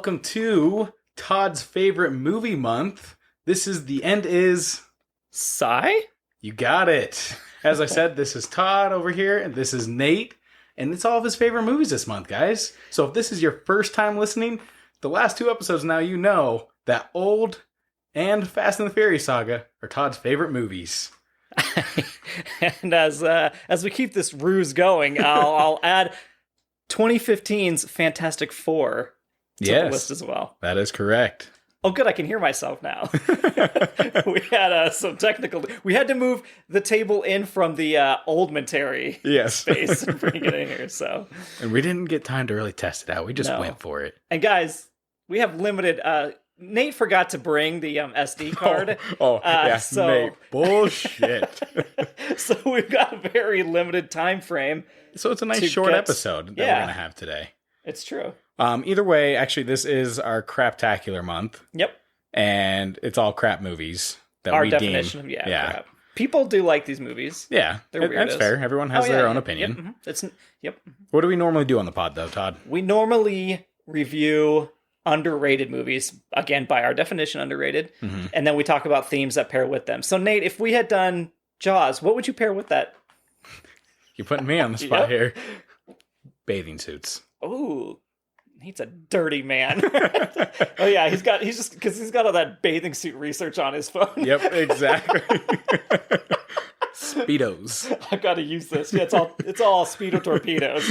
welcome to Todd's favorite movie month. This is The End Is... Sigh? You got it. As I said, this is Todd over here, and this is Nate, and it's all of his favorite movies this month, guys. So if this is your first time listening, the last two episodes now you know that Old and Fast and the Furious saga are Todd's favorite movies. And as we keep this ruse going, I'll add 2015's Fant4stic Four to the list as well. That is correct. Oh, good, I can hear myself now. We had some technical... We had to move the table in from the oldmentary space and bring it in here, so... And we didn't get time to really test it out. We just went for it. And guys, we have limited... Nate forgot to bring the SD card. So, Nate, bullshit. So we've got a very limited time frame. So it's a nice short episode that we're going to have today. It's true. Either way, actually, this is our craptacular month. Yep. And it's all crap movies that our we definition deem. of crap. People do like these movies. Yeah, that's fair. Everyone has their own opinion. Yep. What do we normally do on the pod, though, Todd? We normally review underrated movies, again, by our definition, underrated. Mm-hmm. And then we talk about themes that pair with them. So, Nate, if we had done Jaws, what would you pair with that? You're putting me on the spot here. Bathing suits. Ooh. He's a dirty man. Oh yeah, he's got all that bathing suit research on his phone. Yep, exactly. Speedos. I gotta use this. Yeah, it's all Speedo torpedoes.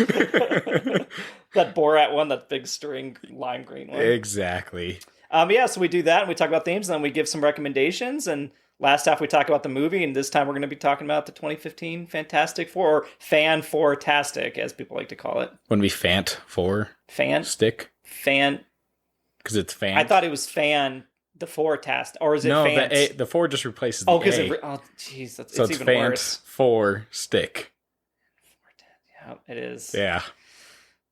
That Borat one, that big string lime green one. Exactly. So we do that, and we talk about themes, and then we give some recommendations, and last half we talk about the movie, and this time we're going to be talking about the 2015 Fant4stic Four, or Fant4stic, as people like to call it. Wouldn't it be Fant4? Stick? Fan. Because it's Fant. I thought it was the Four-tastic, or is it Fant? No, the 4 just replaces the A. Jeez, it's even worse. Fant4stic. Yeah, it is. Yeah.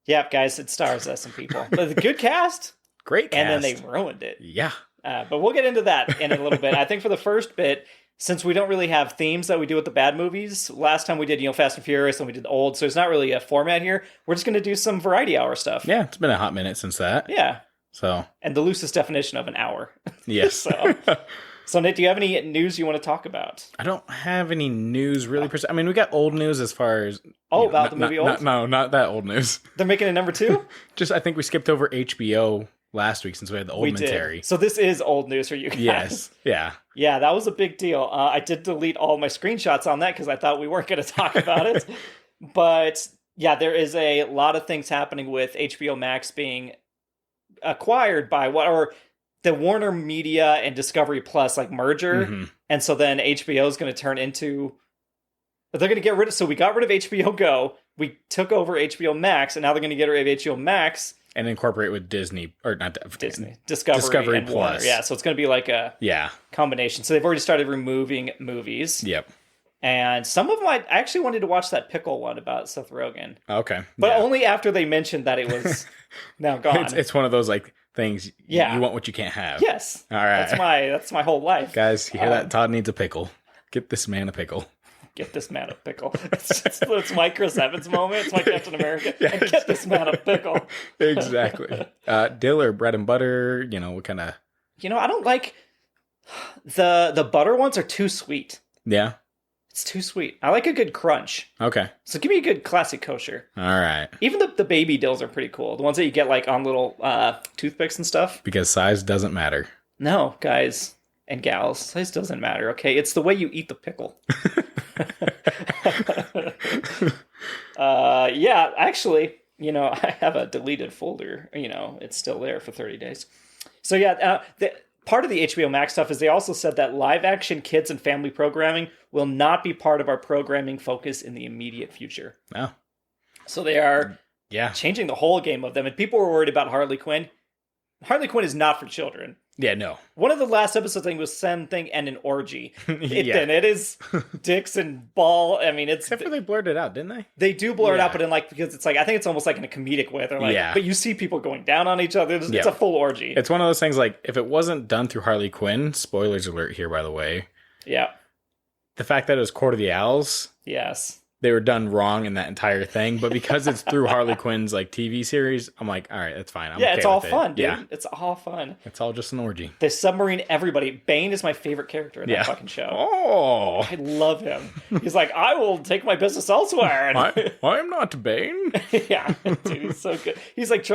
Yep, guys, it stars us and people. But the good cast. Great cast. And then they ruined it. Yeah. But we'll get into that in a little bit. I think for the first bit, since we don't really have themes that we do with the bad movies, last time we did, Fast and Furious, and we did Old, so there's not really a format here. We're just going to do some variety hour stuff. Yeah, it's been a hot minute since that. Yeah. So. And the loosest definition of an hour. Yes. So, Nate, do you have any news you want to talk about? I don't have any news really. I mean, we got old news as far as... about the movie Old? No, not that old news. They're making it number 2? I think we skipped over HBO last week since we had the oldmentary. So this is old news for you guys. Yes. Yeah. Yeah, that was a big deal. I did delete all my screenshots on that because I thought we weren't going to talk about it. But yeah, there is a lot of things happening with HBO Max being acquired by the Warner Media and Discovery Plus merger. Mm-hmm. And so then HBO is going to turn into... They're going to get rid of... So we got rid of HBO Go. We took over HBO Max, and now they're going to get rid of HBO Max... And incorporate with Disney, or not Disney, Discovery and Plus. Warner. Yeah, so it's going to be like a combination. So they've already started removing movies. Yep. And some of them, I actually wanted to watch that Pickle one about Seth Rogen. Okay. But only after they mentioned that it was now gone. It's one of those things, you want what you can't have. Yes. All right. That's my whole life. Guys, you hear that? Todd needs a pickle. Get this man a pickle. Get this man a pickle. It's my Chris Evans moment. It's my Captain America. And get this man a pickle. Exactly. Dill or bread and butter, what kind of... I don't like... The butter ones are too sweet. Yeah? It's too sweet. I like a good crunch. Okay. So give me a good classic kosher. All right. Even the baby dills are pretty cool. The ones that you get on little toothpicks and stuff. Because size doesn't matter. No, guys and gals. Size doesn't matter, okay? It's the way you eat the pickle. Actually, I have a deleted folder. It's still there for 30 days. So part of the HBO Max stuff is they also said that live action kids and family programming will not be part of our programming focus in the immediate future. Oh. So they are changing the whole game of them. And people were worried about Harley Quinn. Harley Quinn is not for children. Yeah, no. One of the last episodes, I think, was something and an orgy. It is dicks and ball. I mean, it's... Except for they blurred it out, didn't they? They do blur it out, but because it's I think it's almost in a comedic way. They're but you see people going down on each other. It's a full orgy. It's one of those things if it wasn't done through Harley Quinn, spoilers alert here, by the way. Yeah. The fact that it was Court of the Owls. Yes. they were done wrong in that entire thing. But because it's through Harley Quinn's like TV series, I'm like, all right, that's fine. I'm okay it's all with fun, it. dude. Yeah. It's all fun. It's all just an orgy. They submarine everybody. Bane is my favorite character in that fucking show. Oh, I love him. He's like, I will take my business elsewhere. And I'm not Bane. yeah, dude, he's so good. He's like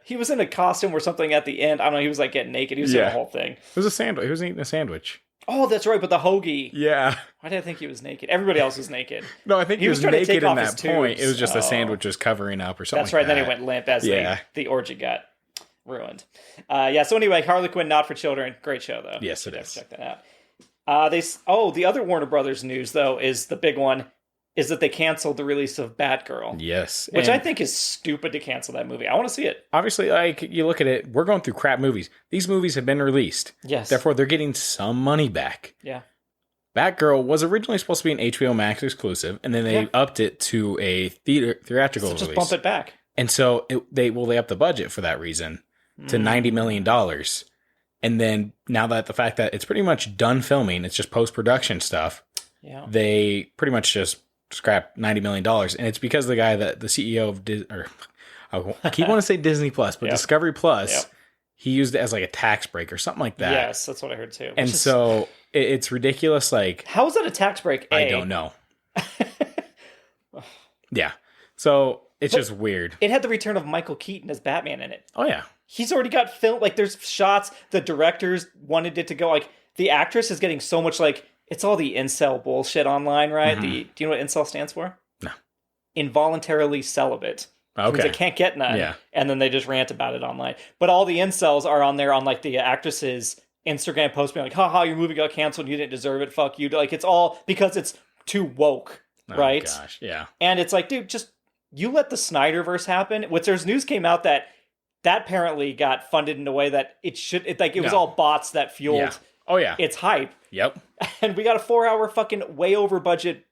he was in a costume or something at the end. I don't know, he was like getting naked. He was doing the whole thing. It was a sandwich. He was eating a sandwich. Oh, that's right, but the hoagie. Yeah. Why did I think he was naked? Everybody else was naked. No, I think he was trying to naked take in off that his point. tubes. It was just the sandwich was covering up or something. That's right. Like Then he went limp as the orgy got ruined. So anyway, Harley Quinn, not for children. Great show, though. Yes, it is. Check that out. The other Warner Brothers news, though, is the big one, is that they canceled the release of Batgirl. Yes. Which I think is stupid to cancel that movie. I want to see it. Obviously, like, you look at it, we're going through crap movies. These movies have been released. Yes. Therefore, they're getting some money back. Yeah. Batgirl was originally supposed to be an HBO Max exclusive, and then they upped it to a theatrical release. Just bump it back. And so they upped the budget for that reason to $90 million. And then now that the fact that it's pretty much done filming, it's just post-production stuff, they pretty much just scrapped $90 million. And it's because the guy that the CEO of I keep wanting to say Disney Plus, but Discovery Plus, he used it as like a tax break or something like that. Yes, that's what I heard too. And so it's ridiculous. Like, how is that a tax break? I don't know. Yeah. So it's just weird. It had the return of Michael Keaton as Batman in it. Oh, yeah. He's already got film. Like, there's shots. The directors wanted it to go. Like, the actress is getting so much, like, it's all the incel bullshit online, right? Do you know what incel stands for? No. Involuntarily celibate. Okay. They can't get none. Yeah. And then they just rant about it online. But all the incels are on there on, like, the actress's Instagram post being like, haha, your movie got canceled. You didn't deserve it. Fuck you. Like, it's all because it's too woke, right? Oh, gosh. Yeah. And it's like, dude, just, you let the Snyderverse happen. There's news came out that apparently got funded in a way that it was all bots that fueled its hype. Yep. And we got a 4-hour fucking way over budget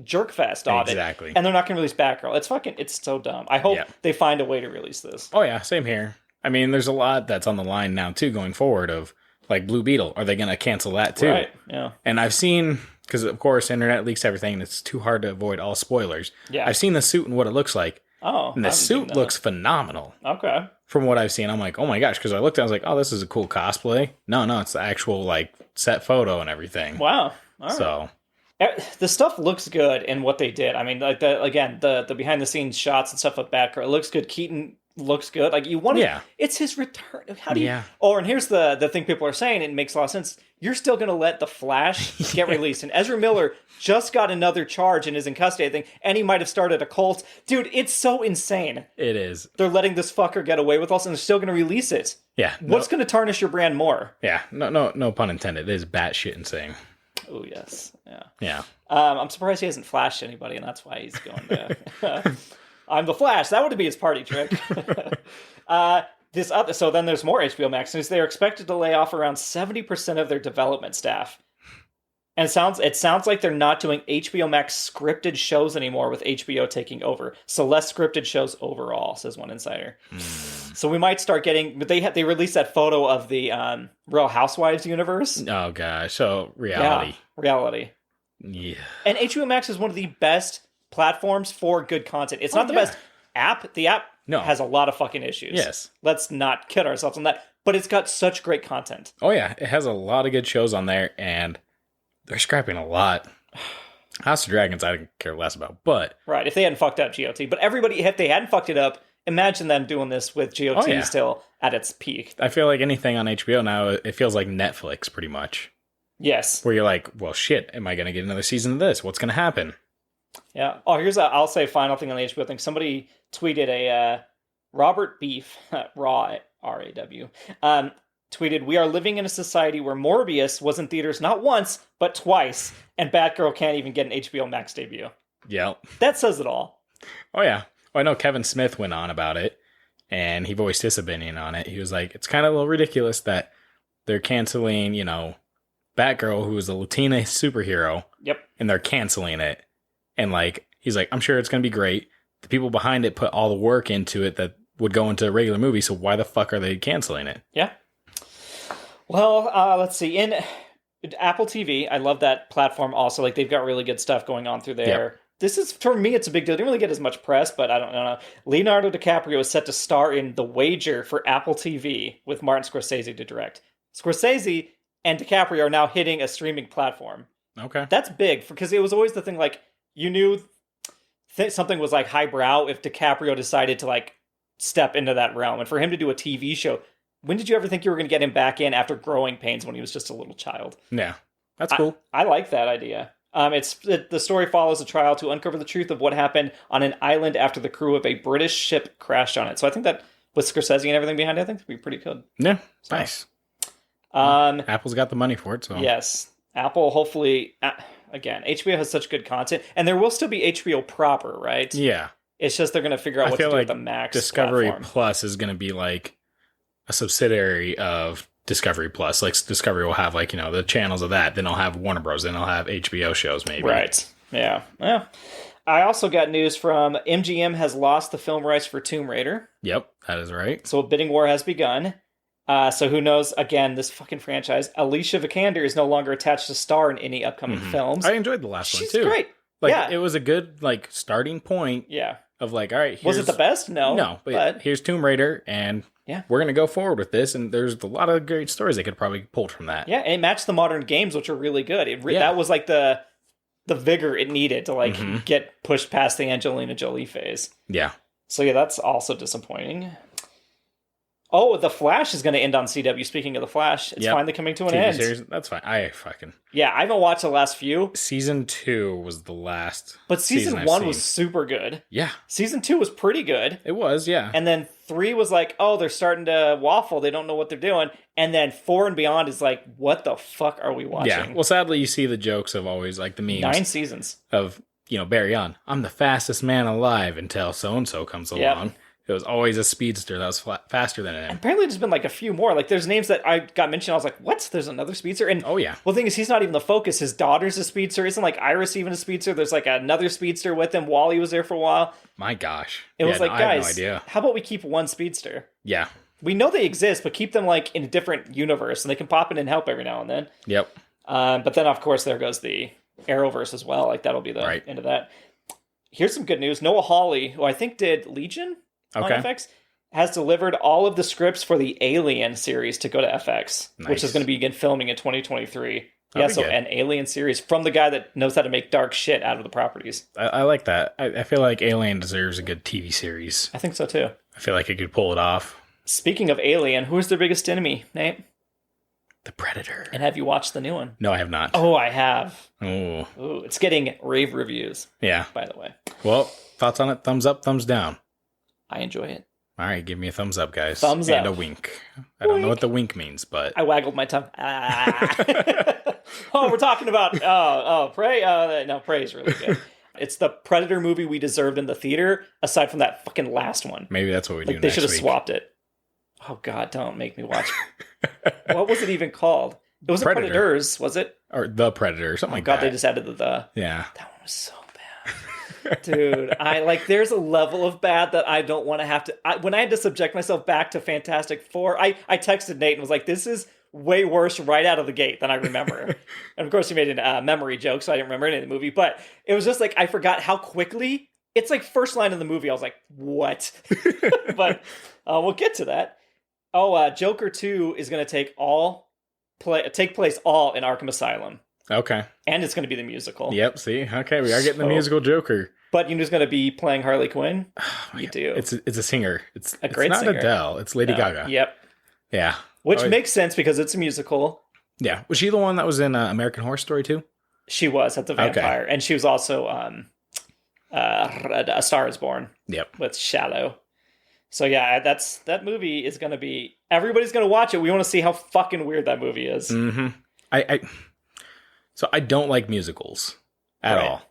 jerk fest on it. Exactly. And they're not going to release Batgirl. It's so dumb. I hope they find a way to release this. Oh, yeah. Same here. I mean, there's a lot that's on the line now, too, going forward of, like, Blue Beetle. Are they going to cancel that, too? Right, yeah. And I've seen, because, of course, internet leaks everything, and it's too hard to avoid all spoilers. Yeah. I've seen the suit and what it looks like. Oh. And the suit looks phenomenal. Okay. From what I've seen, I'm like, oh my gosh, because I looked at it, I was like, oh, this is a cool cosplay. No, it's the actual, like, set photo and everything. Wow. All right. So the stuff looks good in what they did. I mean, like, the behind the scenes shots and stuff of Batgirl, it looks good. Keaton looks good. Like, you want to, it's his return. How do you, and here's the thing people are saying, it makes a lot of sense. You're still going to let The Flash get released. And Ezra Miller just got another charge and is in custody, I think, and he might have started a cult. Dude, it's so insane. It is. They're letting this fucker get away with us, and they're still going to release it. Yeah. What's going to tarnish your brand more? Yeah. No pun intended. It is batshit insane. Oh, yes. Yeah. Yeah. I'm surprised he hasn't flashed anybody, and that's why he's going to... I'm the Flash. That would be his party trick. So then there's more HBO Max news. They are expected to lay off around 70% of their development staff. And it sounds like they're not doing HBO Max scripted shows anymore with HBO taking over. So less scripted shows overall, says one insider. So we might start getting... But they released that photo of the Real Housewives universe. Oh, gosh. So reality. Yeah, reality. Yeah. And HBO Max is one of the best platforms for good content. It's not the best app. The app has a lot of fucking issues. Yes. Let's not kid ourselves on that. But it's got such great content. Oh, yeah. It has a lot of good shows on there, and they're scrapping a lot. House of Dragons, I don't care less about, but... Right, if they hadn't fucked up GOT. But if they hadn't fucked it up, imagine them doing this with GOT still at its peak. I feel like anything on HBO now, it feels like Netflix, pretty much. Yes. Where you're like, well, shit, am I going to get another season of this? What's going to happen? Yeah. Oh, I'll say final thing on the HBO thing. Somebody tweeted a Robert Beef, Raw, R-A-W, tweeted, "We are living in a society where Morbius was in theaters not once, but twice, and Batgirl can't even get an HBO Max debut." Yep. That says it all. Oh, yeah. Well, I know Kevin Smith went on about it, and he voiced his opinion on it. He was like, it's kind of a little ridiculous that they're canceling, Batgirl, who is a Latina superhero. Yep. And they're canceling it. And, like, he's like, I'm sure it's going to be great. The people behind it put all the work into it that would go into a regular movie, so why the fuck are they canceling it? Yeah. Well, let's see. In Apple TV, I love that platform also. Like, they've got really good stuff going on through there. this is, for me, it's a big deal. It didn't really get as much press, but I don't know. Leonardo DiCaprio is set to star in The Wager for Apple TV with Martin Scorsese to direct. Scorsese and DiCaprio are now hitting a streaming platform. Okay. That's big, because it was always the thing, like, you knew something was, like, highbrow if DiCaprio decided to, like, step into that realm. And for him to do a TV show, when did you ever think you were going to get him back in after Growing Pains when he was just a little child? Yeah, that's cool. I like that idea. The story follows a trial to uncover the truth of what happened on an island after the crew of a British ship crashed on it. So I think that with Scorsese and everything behind it, I think it'd be pretty good. Yeah, so, nice. Apple's got the money for it, so yes, Apple. Hopefully, again, HBO has such good content, and there will still be HBO proper, right? Yeah, it's just they're going to figure out what to do with the Max Discovery platform. Plus is going to be like a subsidiary of Discovery Plus. Like Discovery will have like, the channels of that. Then I'll have Warner Bros. Then I'll have HBO shows maybe. Right. Yeah. Well, I also got news from MGM has lost the film rights for Tomb Raider. Yep, that is right. So a bidding war has begun. So who knows? Again, this fucking franchise. Alicia Vikander is no longer attached to star in any upcoming films. I enjoyed the last one too. She's great. Like, yeah. It was a good like starting point. Yeah. Of like, all right, was it the best? No, but here's Tomb Raider, and we're gonna go forward with this. And there's a lot of great stories they could probably pull from that. Yeah, and it matched the modern games, which are really good. That was like the vigor it needed to like get pushed past the Angelina Jolie phase. Yeah. So yeah, that's also disappointing. Oh, The Flash is going to end on CW. Speaking of The Flash, it's finally coming to an TV end. Series, that's fine. I haven't watched the last few. Season 2 was the last. But season 1 was super good. Yeah. Season 2 was pretty good. It was, yeah. And then 3 was like, oh, they're starting to waffle. They don't know what they're doing. And then 4 and beyond is like, what the fuck are we watching? Yeah. Well, sadly, you see the jokes of always like the memes. 9 seasons. Of, Barry on. I'm the fastest man alive until so-and-so comes along. It was always a speedster that was faster than him. Apparently, there's been like a few more. Like, there's names that I got mentioned. I was like, what? There's another speedster? And oh, yeah. Well, the thing is, he's not even the focus. His daughter's a speedster. Isn't like Iris even a speedster? There's like another speedster with him. Wally was there for a while. My gosh. It was like, guys, I have no idea. How about we keep one speedster? Yeah. We know they exist, but keep them like in a different universe, and they can pop in and help every now and then. Yep. But then, of course, there goes the Arrowverse as well. Like, that'll be the end of that. Here's some good news. Noah Hawley, who I think did Legion on FX, has delivered all of the scripts for the Alien series to go to FX, which is going to begin filming in 2023. So an Alien series from the guy that knows how to make dark shit out of the properties. I like that. I feel like Alien deserves a good TV series. I think so, too. I feel like it could pull it off. Speaking of Alien, who is their biggest enemy, Nate? The Predator. And have you watched the new one? No, I have not. Oh, I have. Oh. Ooh, it's getting rave reviews. Yeah. By the way. Well, thoughts on it? Thumbs up, thumbs down? I enjoy it. All right, give me a thumbs up, guys. Thumbs up. And a wink. I don't know what the wink means, but... I waggled my tongue. Oh, we're talking about... Prey? No, Prey is really good. It's the Predator movie we deserved in the theater, aside from that fucking last one. Maybe that's what we do next week. They should have swapped it. Oh, God, don't make me watch it. What was it even called? It wasn't Predators, was it? Or The Predator, something like that. God, they just added the... Yeah. That one was so bad. Dude, there's a level of bad that I don't want to have to... when I had to subject myself back to Fant4stic Four, I texted Nate and was like, this is way worse right out of the gate than I remember. And of course, he made a memory joke, so I didn't remember any of the movie. But it was just like, I forgot how quickly... It's like first line of the movie, I was like, what? But we'll get to that. Joker 2 is going to take place all in Arkham Asylum. Okay. And it's going to be the musical. Yep, see? Okay, we are getting the musical Joker. But you know who's going to be playing Harley Quinn? You do. It's a singer. It's great not singer. Adele. It's Lady Gaga. Yep. Yeah. Which makes sense because it's a musical. Yeah. Was she the one that was in American Horror Story too? She was. That's a vampire. Okay. And she was also A Star is Born. Yep. With Shallow. So yeah, that movie is going to be... Everybody's going to watch it. We want to see how fucking weird that movie is. Mm-hmm. So I don't like musicals at all.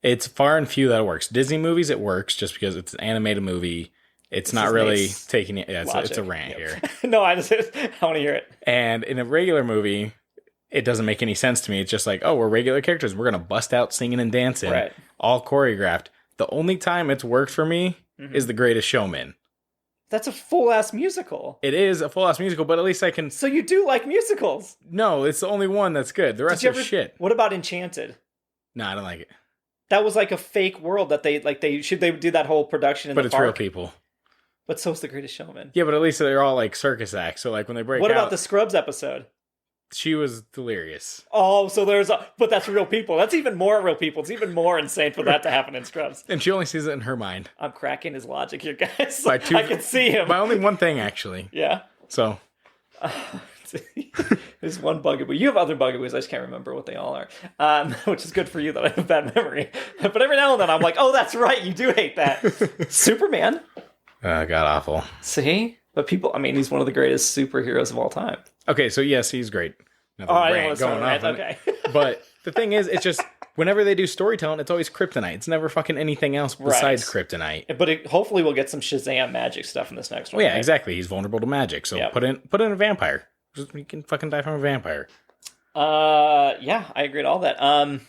It's far and few that it works. Disney movies, it works just because it's an animated movie. It's not really taking it. Yeah, it's a rant here. No, I want to hear it. And in a regular movie, it doesn't make any sense to me. It's just like, oh, we're regular characters. We're going to bust out singing and dancing. Right. All choreographed. The only time it's worked for me is The Greatest Showman. That's a full-ass musical. It is a full-ass musical, but at least I can... So you do like musicals? No, it's the only one that's good. The rest are shit. What about Enchanted? No, I don't like it. That was like a fake world that they do that whole production in But the it's park. real people. But so's The Greatest Showman. Yeah, but at least they're all like circus acts. So like when they break What out, about the Scrubs episode? she was delirious. Oh, so but that's real people. That's even more real people. It's even more insane for that to happen in Scrubs. And she only sees it in her mind. I'm cracking his logic here, guys. By I can see him. By only one thing, actually. Yeah. So. There's one bugaboo. You have other bugaboos. I just can't remember what they all are. Which is good for you that I have a bad memory. But every now and then I'm like, oh, that's right. You do hate that. Superman. God awful. See? But people, I mean, he's one of the greatest superheroes of all time. Okay, so yes, he's great. Oh, I didn't want to start rant. Okay. But the thing is, it's just, whenever they do storytelling, it's always kryptonite. It's never fucking anything else besides kryptonite. But hopefully we'll get some Shazam magic stuff in this next one. Well, yeah, right? Exactly. He's vulnerable to magic. So put in a vampire. You can fucking die from a vampire. Yeah, I agree with all that. I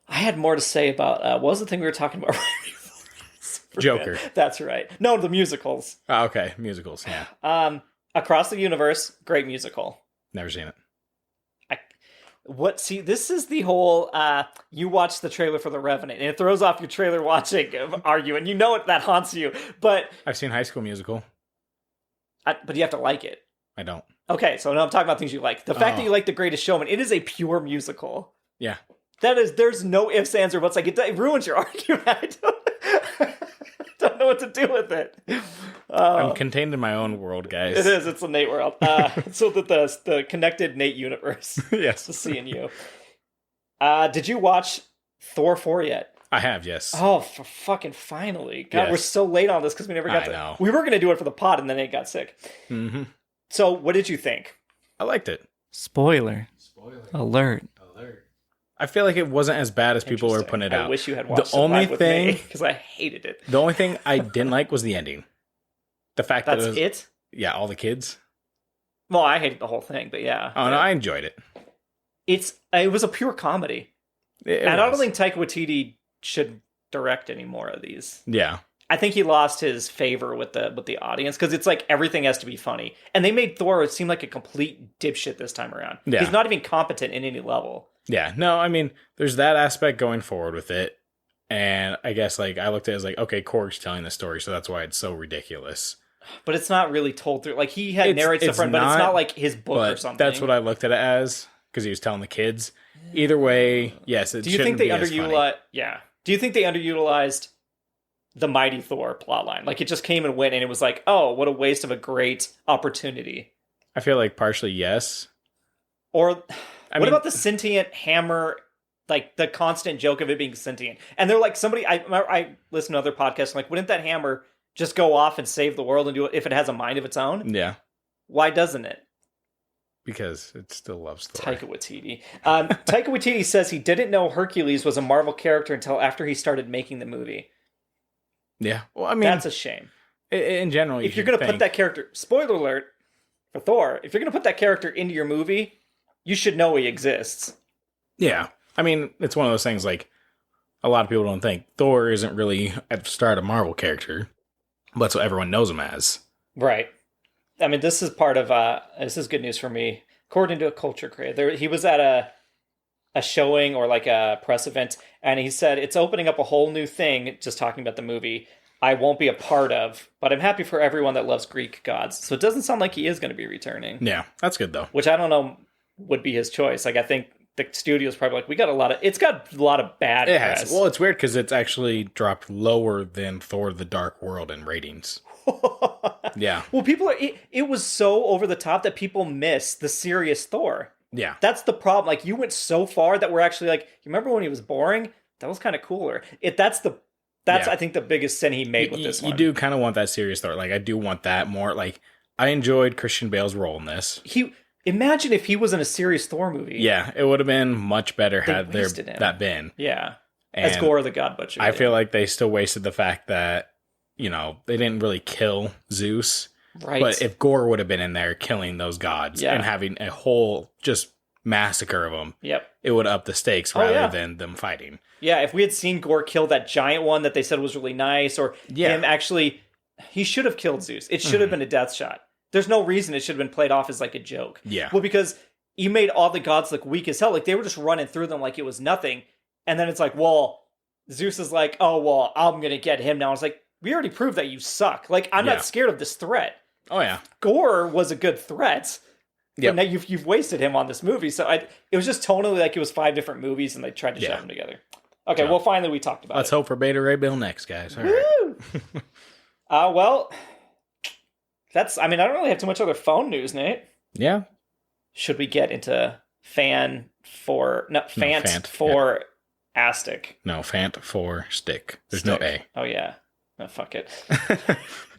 had more to say about, what was the thing we were talking about? Joker. That's right. No, the musicals. Oh, okay. Musicals, yeah. Across the Universe, great musical. Never seen it. See, this is the whole, you watch the trailer for The Revenant, and it throws off your trailer watching argument. You know that haunts you, but... I've seen High School Musical. But you have to like it. I don't. Okay, so now I'm talking about things you like. The fact that you like The Greatest Showman, it is a pure musical. Yeah. There's no ifs, ands, or buts. Like, it ruins your argument. I don't know what to do with it. I'm contained in my own world, guys. It is. It's a Nate world. So that the connected Nate universe. Yes. To see in you. Did you watch Thor 4 yet? I have, yes. Oh, for fucking finally. God, yes. We're so late on this because we never got to... We were going to do it for the pod and then Nate got sick. Mm-hmm. So, what did you think? I liked it. Spoiler. Alert. I feel like it wasn't as bad as people were putting it out. I wish you had watched the only thing because I hated it. The only thing I didn't like was the ending. The fact that it? Yeah, all the kids. Well, I hated the whole thing, but yeah. Oh no, I enjoyed it. It was a pure comedy. And I don't think Taika Waititi should direct any more of these. Yeah. I think he lost his favor with the audience because it's like everything has to be funny. And they made Thor seem like a complete dipshit this time around. Yeah. He's not even competent in any level. Yeah. No, I mean, there's that aspect going forward with it. And I guess like I looked at it as like, okay, Korg's telling the story, so that's why it's so ridiculous. But it's not really told through. Like he narrates the front, but it's not like his book or something. That's what I looked at it as because he was telling the kids. Either way, yes, it shouldn't be as funny. Yeah. Do you think they underutilized the Mighty Thor plotline? Like it just came and went, and it was like, oh, what a waste of a great opportunity. I feel like partially yes. Or what about the sentient hammer? Like the constant joke of it being sentient, and they're like somebody. I listen to other podcasts. Like, wouldn't that hammer just go off and save the world and do it if it has a mind of its own? Yeah. Why doesn't it? Because it still loves Thor. Taika Waititi. Taika Waititi says he didn't know Hercules was a Marvel character until after he started making the movie. Yeah. Well, I mean, that's a shame. In general, if you're going to put that character, spoiler alert for Thor, if you're going to put that character into your movie, you should know he exists. Yeah. I mean, it's one of those things like a lot of people don't think Thor isn't really at the start a Marvel character. But that's what everyone knows him as. Right. I mean, this is part of, this is good news for me. According to a culture creator, he was at a showing or like a press event, and he said, it's opening up a whole new thing, just talking about the movie, I won't be a part of, but I'm happy for everyone that loves Greek gods. So it doesn't sound like he is going to be returning. Yeah, that's good though. Which I don't know would be his choice. Like, I think the studio's probably like, it's got a lot of bad press. Well, it's weird because it's actually dropped lower than Thor the Dark World in ratings. Yeah. Well, it was so over the top that people miss the serious Thor. Yeah. That's the problem. Like, you went so far that we're actually like, you remember when he was boring? That was kind of cooler. That's I think the biggest sin he made with this one. You do kind of want that serious Thor. Like, I do want that more. Like, I enjoyed Christian Bale's role in this. Imagine if he was in a serious Thor movie. Yeah, it would have been much better had that been. Yeah. As Gore the God Butcher. I feel like they still wasted the fact that, you know, they didn't really kill Zeus. Right. But if Gore would have been in there killing those gods and having a whole just massacre of them, it would up the stakes rather than them fighting. Yeah, if we had seen Gore kill that giant one that they said was really nice, or him actually, he should have killed Zeus. It should have been a death shot. There's no reason it should have been played off as like a joke. Yeah. Well, because you made all the gods look weak as hell. Like they were just running through them like it was nothing. And then it's like, well, Zeus is like, oh, well, I'm going to get him now. It's like, we already proved that you suck. Like, I'm not scared of this threat. Oh, yeah. Gore was a good threat. Yeah. But now you've wasted him on this movie. So it was just tonally like it was 5 different movies and they tried to shove them together. Okay, well, finally we talked about Let's hope for Beta Ray Bill next, guys. All Woo! right. Well, I don't really have too much other phone news, Nate. Yeah. Should we get into Fant4stic? No, Fant4stic. There's no A. Oh, yeah. Oh, fuck it.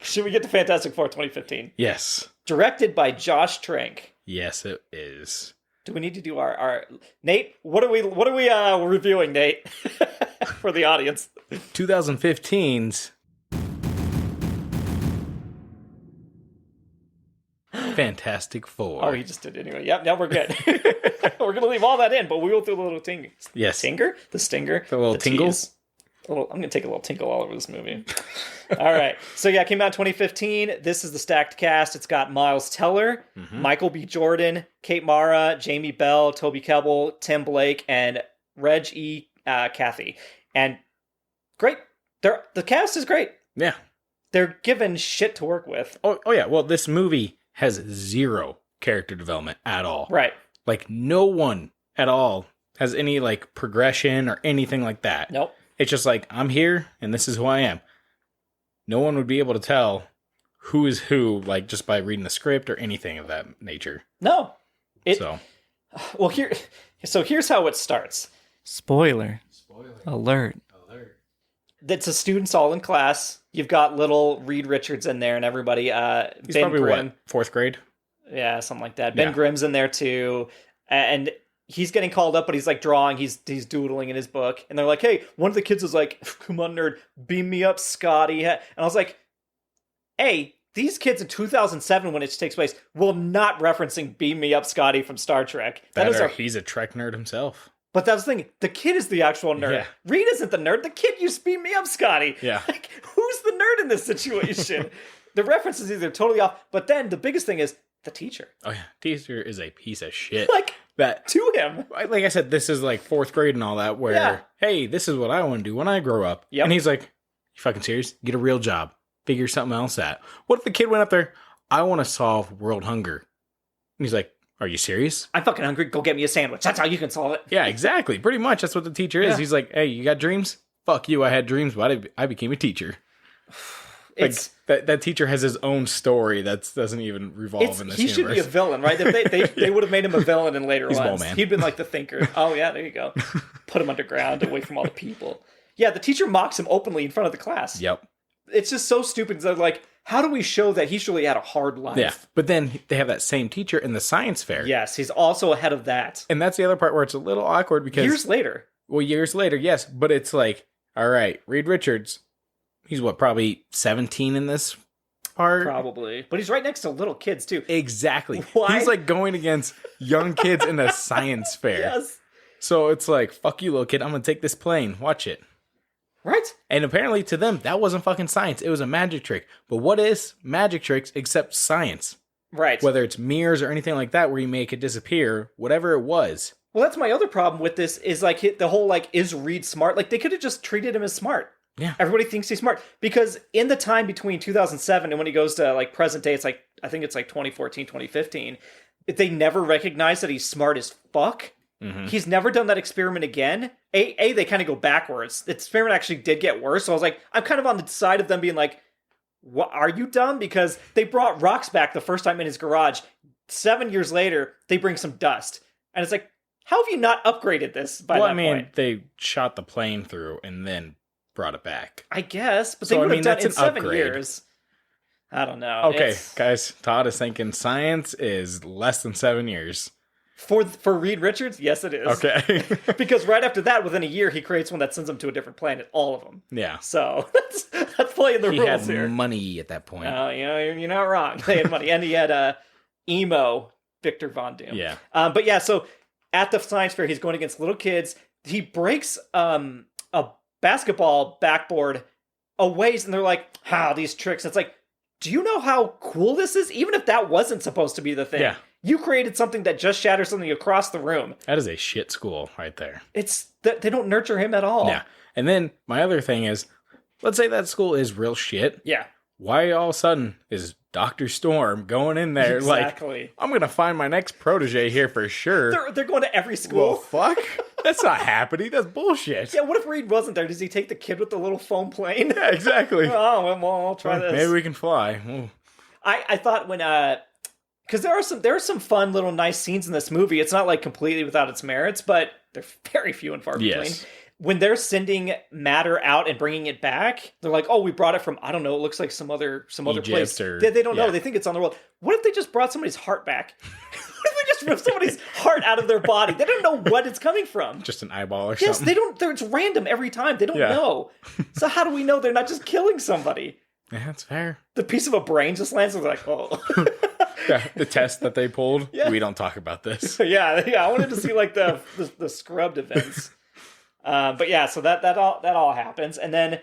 Should we get to Fant4stic Four 2015? Yes. Directed by Josh Trank. Yes, it is. Do we need to do our Nate? What are we reviewing, Nate? For the audience. 2015's Fant4stic Four. Oh, he just did it anyway. Yep, now we're good. We're gonna leave all that in, but we will do the little ting. Yes. Tinger? The stinger? The little tingles? I'm gonna take a little tinkle all over this movie. All right. So yeah, it came out in 2015. This is the stacked cast. It's got Miles Teller, Michael B. Jordan, Kate Mara, Jamie Bell, Toby Kebbell, Tim Blake, and Reg E. Cathy. And great. The cast is great. Yeah. They're given shit to work with. Oh yeah. Well, this movie has 0 character development at all. Right. Like, no one at all has any, like, progression or anything like that. Nope. It's just like, I'm here, and this is who I am. No one would be able to tell who is who, like, just by reading the script or anything of that nature. No. Well, here's how it starts. Spoiler. Alert. That's a students all in class. You've got little Reed Richards in there and everybody. He's Ben probably, Grimm. What, 4th grade? Yeah, something like that. Ben Grimm's in there too. And he's getting called up, but he's like drawing. He's doodling in his book. And they're like, hey, one of the kids is like, come on, nerd, beam me up, Scotty. And I was like, hey, these kids in 2007, when it takes place, will not referencing Beam Me Up, Scotty from Star Trek. He's a Trek nerd himself. But that's the thing. The kid is the actual nerd. Yeah. Reed isn't the nerd. The kid used Beam Me Up, Scotty. Yeah. Like, who's the nerd in this situation? The reference is either totally off, but then the biggest thing is the teacher. Oh, yeah. Teacher is a piece of shit. Like, that to him. Like I said, this is like 4th grade and all that, where, hey, this is what I want to do when I grow up. Yep. And he's like, you fucking serious? Get a real job. Figure something else out. What if the kid went up there, I want to solve world hunger? And he's like, are you serious? I'm fucking hungry. Go get me a sandwich. That's how you can solve it. Yeah, exactly. Pretty much. That's what the teacher is. Yeah. He's like, hey, you got dreams? Fuck you. I had dreams, but I became a teacher. That teacher has his own story that doesn't even revolve in this universe. He should be a villain, right? If they would have made him a villain in later ones. Man. He'd been like the thinker. Oh, yeah, there you go. Put him underground, away from all the people. Yeah, the teacher mocks him openly in front of the class. Yep. It's just so stupid. They're like, how do we show that he's really had a hard life? Yeah, but then they have that same teacher in the science fair. Yes, he's also ahead of that. And that's the other part where it's a little awkward because... Years later. Well, years later, yes. But it's like, all right, Reed Richards, he's probably 17 in this part? Probably. But he's right next to little kids, too. Exactly. Why? He's like going against young kids in a science fair. Yes. So it's like, fuck you, little kid. I'm going to take this plane. Watch it. Right? And apparently to them, that wasn't fucking science. It was a magic trick. But what is magic tricks except science? Right. Whether it's mirrors or anything like that where you make it disappear, whatever it was. Well, that's my other problem with this is like the whole like, is Reed smart? Like they could have just treated him as smart. Yeah. Everybody thinks he's smart. Because in the time between 2007 and when he goes to like present day, it's like, I think it's like 2014, 2015. They never recognize that he's smart as fuck. Mm-hmm. He's never done that experiment again. They kind of go backwards. The experiment actually did get worse. So I was like, I'm kind of on the side of them being like, what, are you dumb? Because they brought rocks back the first time in his garage. 7 years later, they bring some dust. And it's like, how have you not upgraded this by that point? They shot the plane through and then brought it back. I guess, but they would have done it in 7 years. I don't know. Okay, guys, Todd is thinking science is less than 7 years. For Reed Richards, yes, it is. Okay. Because right after that, within a year, he creates one that sends him to a different planet. All of them. Yeah. So that's playing the rules here. He had money at that point. You're not wrong. They had money, and he had emo Victor Von Doom. Yeah. But yeah, so at the science fair, he's going against little kids. He breaks a basketball backboard a ways, and they're like, "How these tricks?" It's like, do you know how cool this is? Even if that wasn't supposed to be the thing. Yeah. You created something that just shatters something across the room. That is a shit school right there. They don't nurture him at all. Yeah. And then my other thing is, let's say that school is real shit. Yeah. Why all of a sudden is Dr. Storm going in there like, I'm going to find my next protege here for sure. They're going to every school. Well, fuck. That's not happening. That's bullshit. Yeah, what if Reed wasn't there? Does he take the kid with the little foam plane? Yeah, exactly. Oh, well, I'll try this. Maybe we can fly. Ooh. I thought when... Because there are some fun little nice scenes in this movie. It's not like completely without its merits, but they're very few and far between. Yes. When they're sending matter out and bringing it back, they're like, "Oh, we brought it from I don't know. It looks like some other place." They don't know. They think it's on the world. What if they just brought somebody's heart back? What if they just ripped somebody's heart out of their body? They don't know what it's coming from. Just an eyeball or yes, something. they don't. It's random every time. They don't know. So how do we know they're not just killing somebody? Yeah, that's fair. The piece of a brain just lands. And they're like, "Oh." Yeah, the test that they pulled. Yeah. We don't talk about this. yeah. I wanted to see like the scrubbed events. But yeah, so that all happens, and then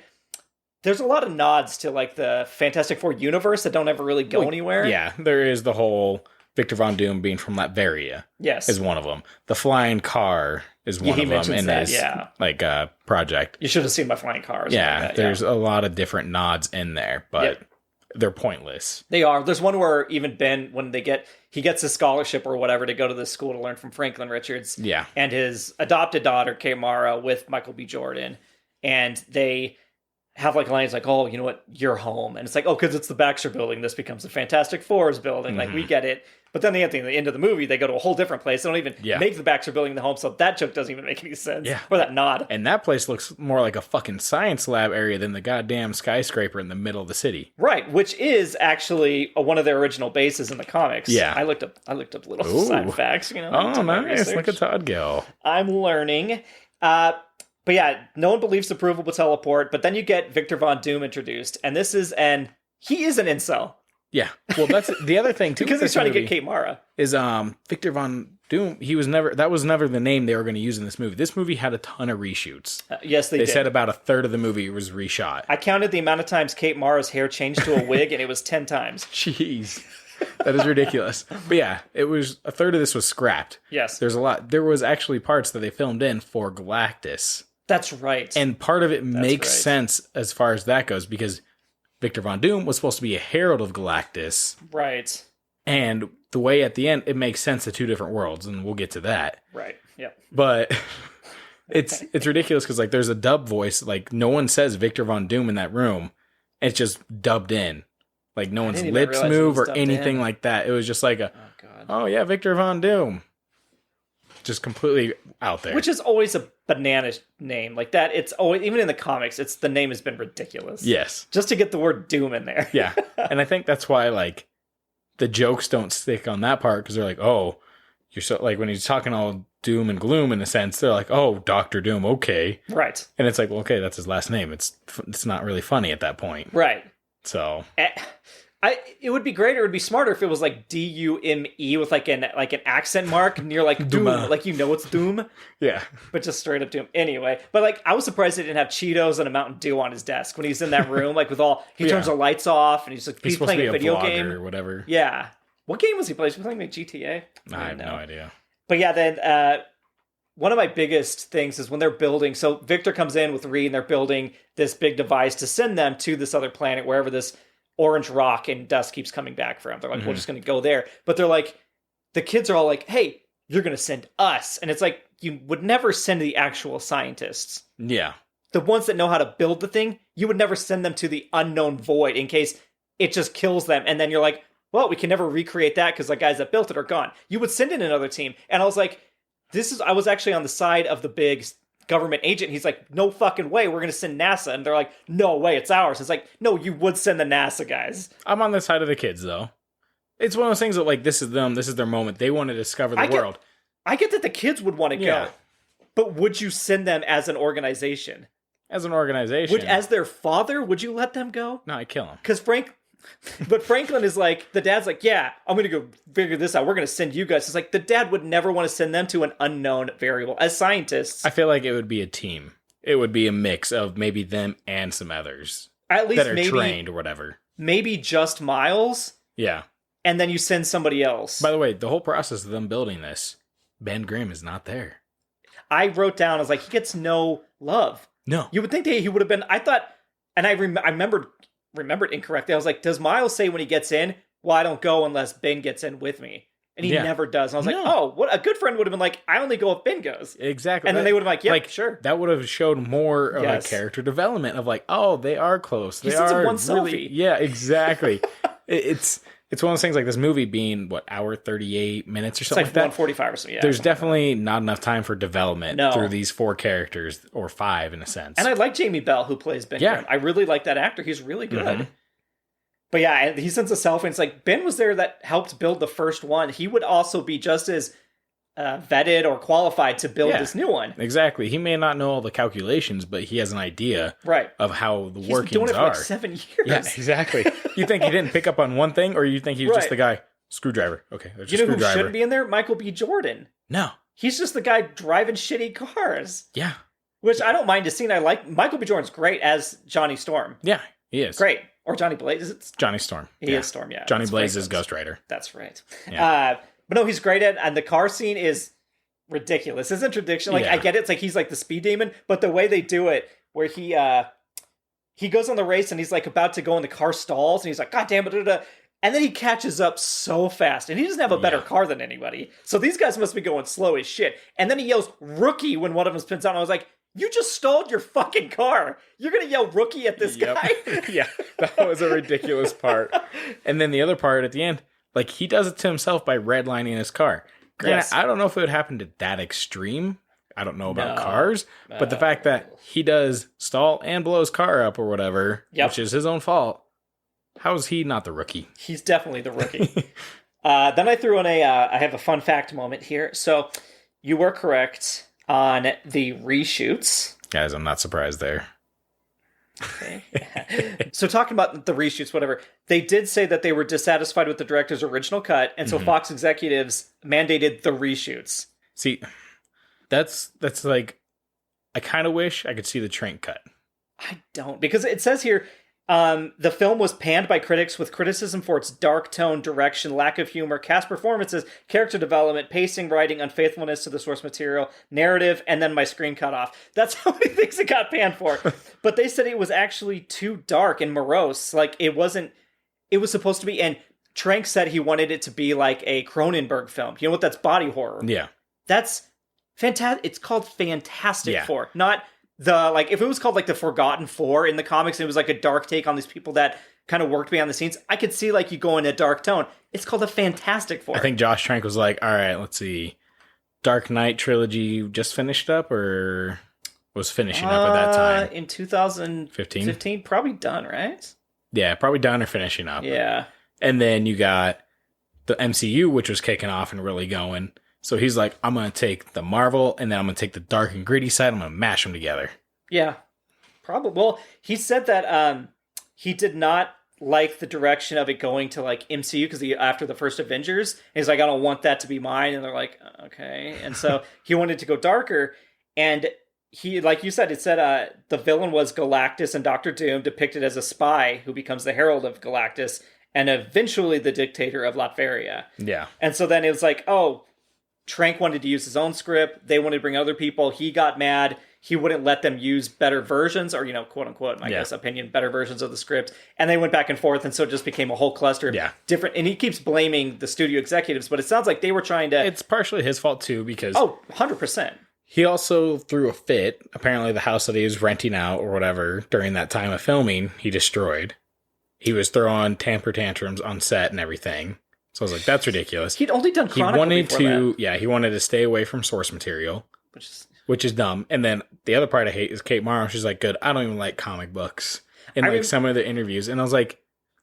there's a lot of nods to like the Fantastic Four universe that don't ever really go anywhere. Yeah, there is the whole Victor Von Doom being from Latveria. Yes, is one of them. The flying car is one of them in his project. You should have seen my flying car. There's a lot of different nods in there, but they're pointless. They are. There's one where even Ben, when he gets a scholarship or whatever to go to this school to learn from Franklin Richards. Yeah. And his adopted daughter, Kay Mara, with Michael B. Jordan. And they have like lines like, "Oh, you know what? You're home." And it's like, "Oh, because it's the Baxter building. This becomes the Fantastic Four's building." Like, we get it. But then at the end of the movie, they go to a whole different place. They don't even make the Baxter building the home. So that joke doesn't even make any sense. Yeah. Or that nod. And that place looks more like a fucking science lab area than the goddamn skyscraper in the middle of the city. Right. Which is actually one of their original bases in the comics. Yeah. I looked up little side facts. You know. Oh, nice. Look at Todd go. I'm learning. But yeah, no one believes the provable teleport. But then you get Victor Von Doom introduced. And he is an incel. Yeah. Well, that's the other thing, too. Because he's trying to get Kate Mara. Is Victor Von Doom, that was never the name they were going to use in this movie. This movie had a ton of reshoots. Yes, they did. They said about a third of the movie was reshot. I counted the amount of times Kate Mara's hair changed to a wig, and it was 10 times. Jeez. That is ridiculous. But yeah, a third of this was scrapped. Yes. There's a lot. There was actually parts that they filmed in for Galactus. That's right. And part of it makes sense as far as that goes, because Victor Von Doom was supposed to be a herald of Galactus. Right. And the way at the end, it makes sense of two different worlds, and we'll get to that. Right, yep. But it's ridiculous because like there's a dub voice, like no one says Victor Von Doom in that room. It's just dubbed in. Like no one's lips move or anything like that. It was just like oh yeah, Victor Von Doom. Just completely out there. Which is always a banana name. Like that, it's always, even in the comics, the name has been ridiculous. Yes. Just to get the word Doom in there. Yeah. And I think that's why, like, the jokes don't stick on that part, because they're like, oh, you're so, like, when he's talking all doom and gloom in a sense, they're like, oh, Dr. Doom, okay. Right. And it's like, well, okay, that's his last name. It's not really funny at that point. Right. So. It would be greater. It would be smarter if it was like D-U-M-E with like an accent mark near like Doom, like it's Doom. Yeah, but just straight up Doom. Anyway, but like I was surprised they didn't have Cheetos and a Mountain Dew on his desk when he's in that room. Like he turns the lights off and he's playing a video game or whatever. Yeah, what game was he playing? Was he playing like GTA? I have no idea. But yeah, then one of my biggest things is when they're building. So Victor comes in with Reed and they're building this big device to send them to this other planet, wherever this orange rock and dust keeps coming back from. They're like, we're just going to go there. But they're like, the kids are all like, hey, you're going to send us. And it's like, you would never send the actual scientists. Yeah. The ones that know how to build the thing, you would never send them to the unknown void in case it just kills them. And then you're like, well, we can never recreate that because the guys that built it are gone. You would send in another team. And I was like, I was actually on the side of the big government agent. He's like, no fucking way, we're gonna send NASA. And they're like, no way, it's ours. It's like, no, you would send the NASA guys. I'm on the side of the kids though. It's one of those things that like, this is their moment. They want to discover the world. I get that the kids would want to go, but would you send them as an organization? As an organization? As their father, would you let them go? No, I'd kill them. Because Franklin is like, the dad's like, yeah, I'm going to go figure this out. We're going to send you guys. It's like, the dad would never want to send them to an unknown variable. As scientists, I feel like it would be a team. It would be a mix of maybe them and some others. At least that are trained or whatever. Maybe just Miles. Yeah. and then you send somebody else. By the way, the whole process of them building this, Ben Grimm is not there. I wrote down, I was like, he gets no love. No. You would think that he would have been, I thought, and I remembered incorrectly. I was like, does Miles say when he gets in, well, I don't go unless Ben gets in with me? And he never does. And I was like, oh, what a good friend would have been like, I only go if Ben goes. Exactly. And then they would have been like, yeah, sure. That would have showed more of a character development of like, oh, they are close. They sends him are one really, selfie. Yeah, exactly. It's one of those things like this movie being, what, hour 38 minutes or something like that? 145 or something, yeah. There's definitely not enough time for development through these 4 characters, or 5 in a sense. And I like Jamie Bell, who plays Ben Grimm. I really like that actor. He's really good. Mm-hmm. But yeah, he sends a selfie, and it's like, Ben was there that helped build the first one. He would also be just as vetted or qualified to build this new one. Exactly. He may not know all the calculations, but he has an idea of how the workings are. He's been doing it for like 7 years. Yeah, exactly. You think he didn't pick up on one thing, or you think he was just the guy, screwdriver. Okay, there's a screwdriver. You know who shouldn't be in there? Michael B. Jordan. No. He's just the guy driving shitty cars. Yeah. Which I don't mind to see. I like Michael B. Jordan's great as Johnny Storm. Yeah, he is. Great. Or Johnny Blaze. It's Johnny Storm. He is Storm, yeah. Johnny Blaze is Ghost Rider. That's right. Yeah. But no, he's great at, and the car scene is ridiculous. His introduction, like, I get it. It's like he's like the speed demon, but the way they do it, where he goes on the race and he's like about to go and the car stalls and he's like, God damn it. And then he catches up so fast, and he doesn't have a better car than anybody. So these guys must be going slow as shit. And then he yells rookie when one of them spins out. And I was like, you just stalled your fucking car. You're going to yell rookie at this guy? Yeah, that was a ridiculous part. And then the other part at the end, like, he does it to himself by redlining his car. Granted, I don't know if it would happen to that extreme. I don't know about cars. But the fact that he does stall and blow his car up or whatever, which is his own fault, how is he not the rookie? He's definitely the rookie. Then I threw in I have a fun fact moment here. So you were correct on the reshoots. Guys, I'm not surprised there. Okay. So talking about the reshoots, whatever, they did say that they were dissatisfied with the director's original cut, and so Fox executives mandated the reshoots. See, that's like, I kind of wish I could see the Trank cut. I don't, because it says here, the film was panned by critics with criticism for its dark tone, direction, lack of humor, cast performances, character development, pacing, writing, unfaithfulness to the source material, narrative, and then my screen cut off. That's how many things it got panned for. But they said it was actually too dark and morose. Like, it was supposed to be, and Trank said he wanted it to be like a Cronenberg film. You know what? That's body horror. Yeah. That's fantastic. It's called Fantastic Four, not like, if it was called like the Forgotten Four in the comics, and it was like a dark take on these people that kind of worked behind the scenes, I could see like you go in a dark tone. It's called a Fantastic Four. I think Josh Trank was like, all right, let's see. Dark Knight trilogy just finished up, or was finishing up at that time? In 2015? Probably done, right? Yeah, probably done or finishing up. Yeah. And then you got the MCU, which was kicking off and really going. So he's like, I'm going to take the Marvel, and then I'm going to take the dark and gritty side. I'm going to mash them together. Yeah, probably. Well, he said that he did not like the direction of it going to like MCU, because after the first Avengers, he's like, I don't want that to be mine. And they're like, okay. And so he wanted to go darker. And he, like you said, it said the villain was Galactus, and Doctor Doom depicted as a spy who becomes the herald of Galactus and eventually the dictator of Latveria. Yeah. And so then it was like, oh, Trank wanted to use his own script. They wanted to bring other people. He got mad. He wouldn't let them use better versions, or, quote unquote, I guess, opinion, better versions of the script. And they went back and forth. And so it just became a whole cluster of different. And he keeps blaming the studio executives, but it sounds like they were trying to. It's partially his fault too, because. Oh, 100%. He also threw a fit. Apparently the house that he was renting out or whatever during that time of filming, he destroyed. He was throwing temper tantrums on set and everything. So I was like, that's ridiculous. He'd only done Chronicle before that. He wanted to stay away from source material, which is dumb. And then the other part I hate is Kate Mara. She's like, good, I don't even like comic books. In some of the interviews. And I was like,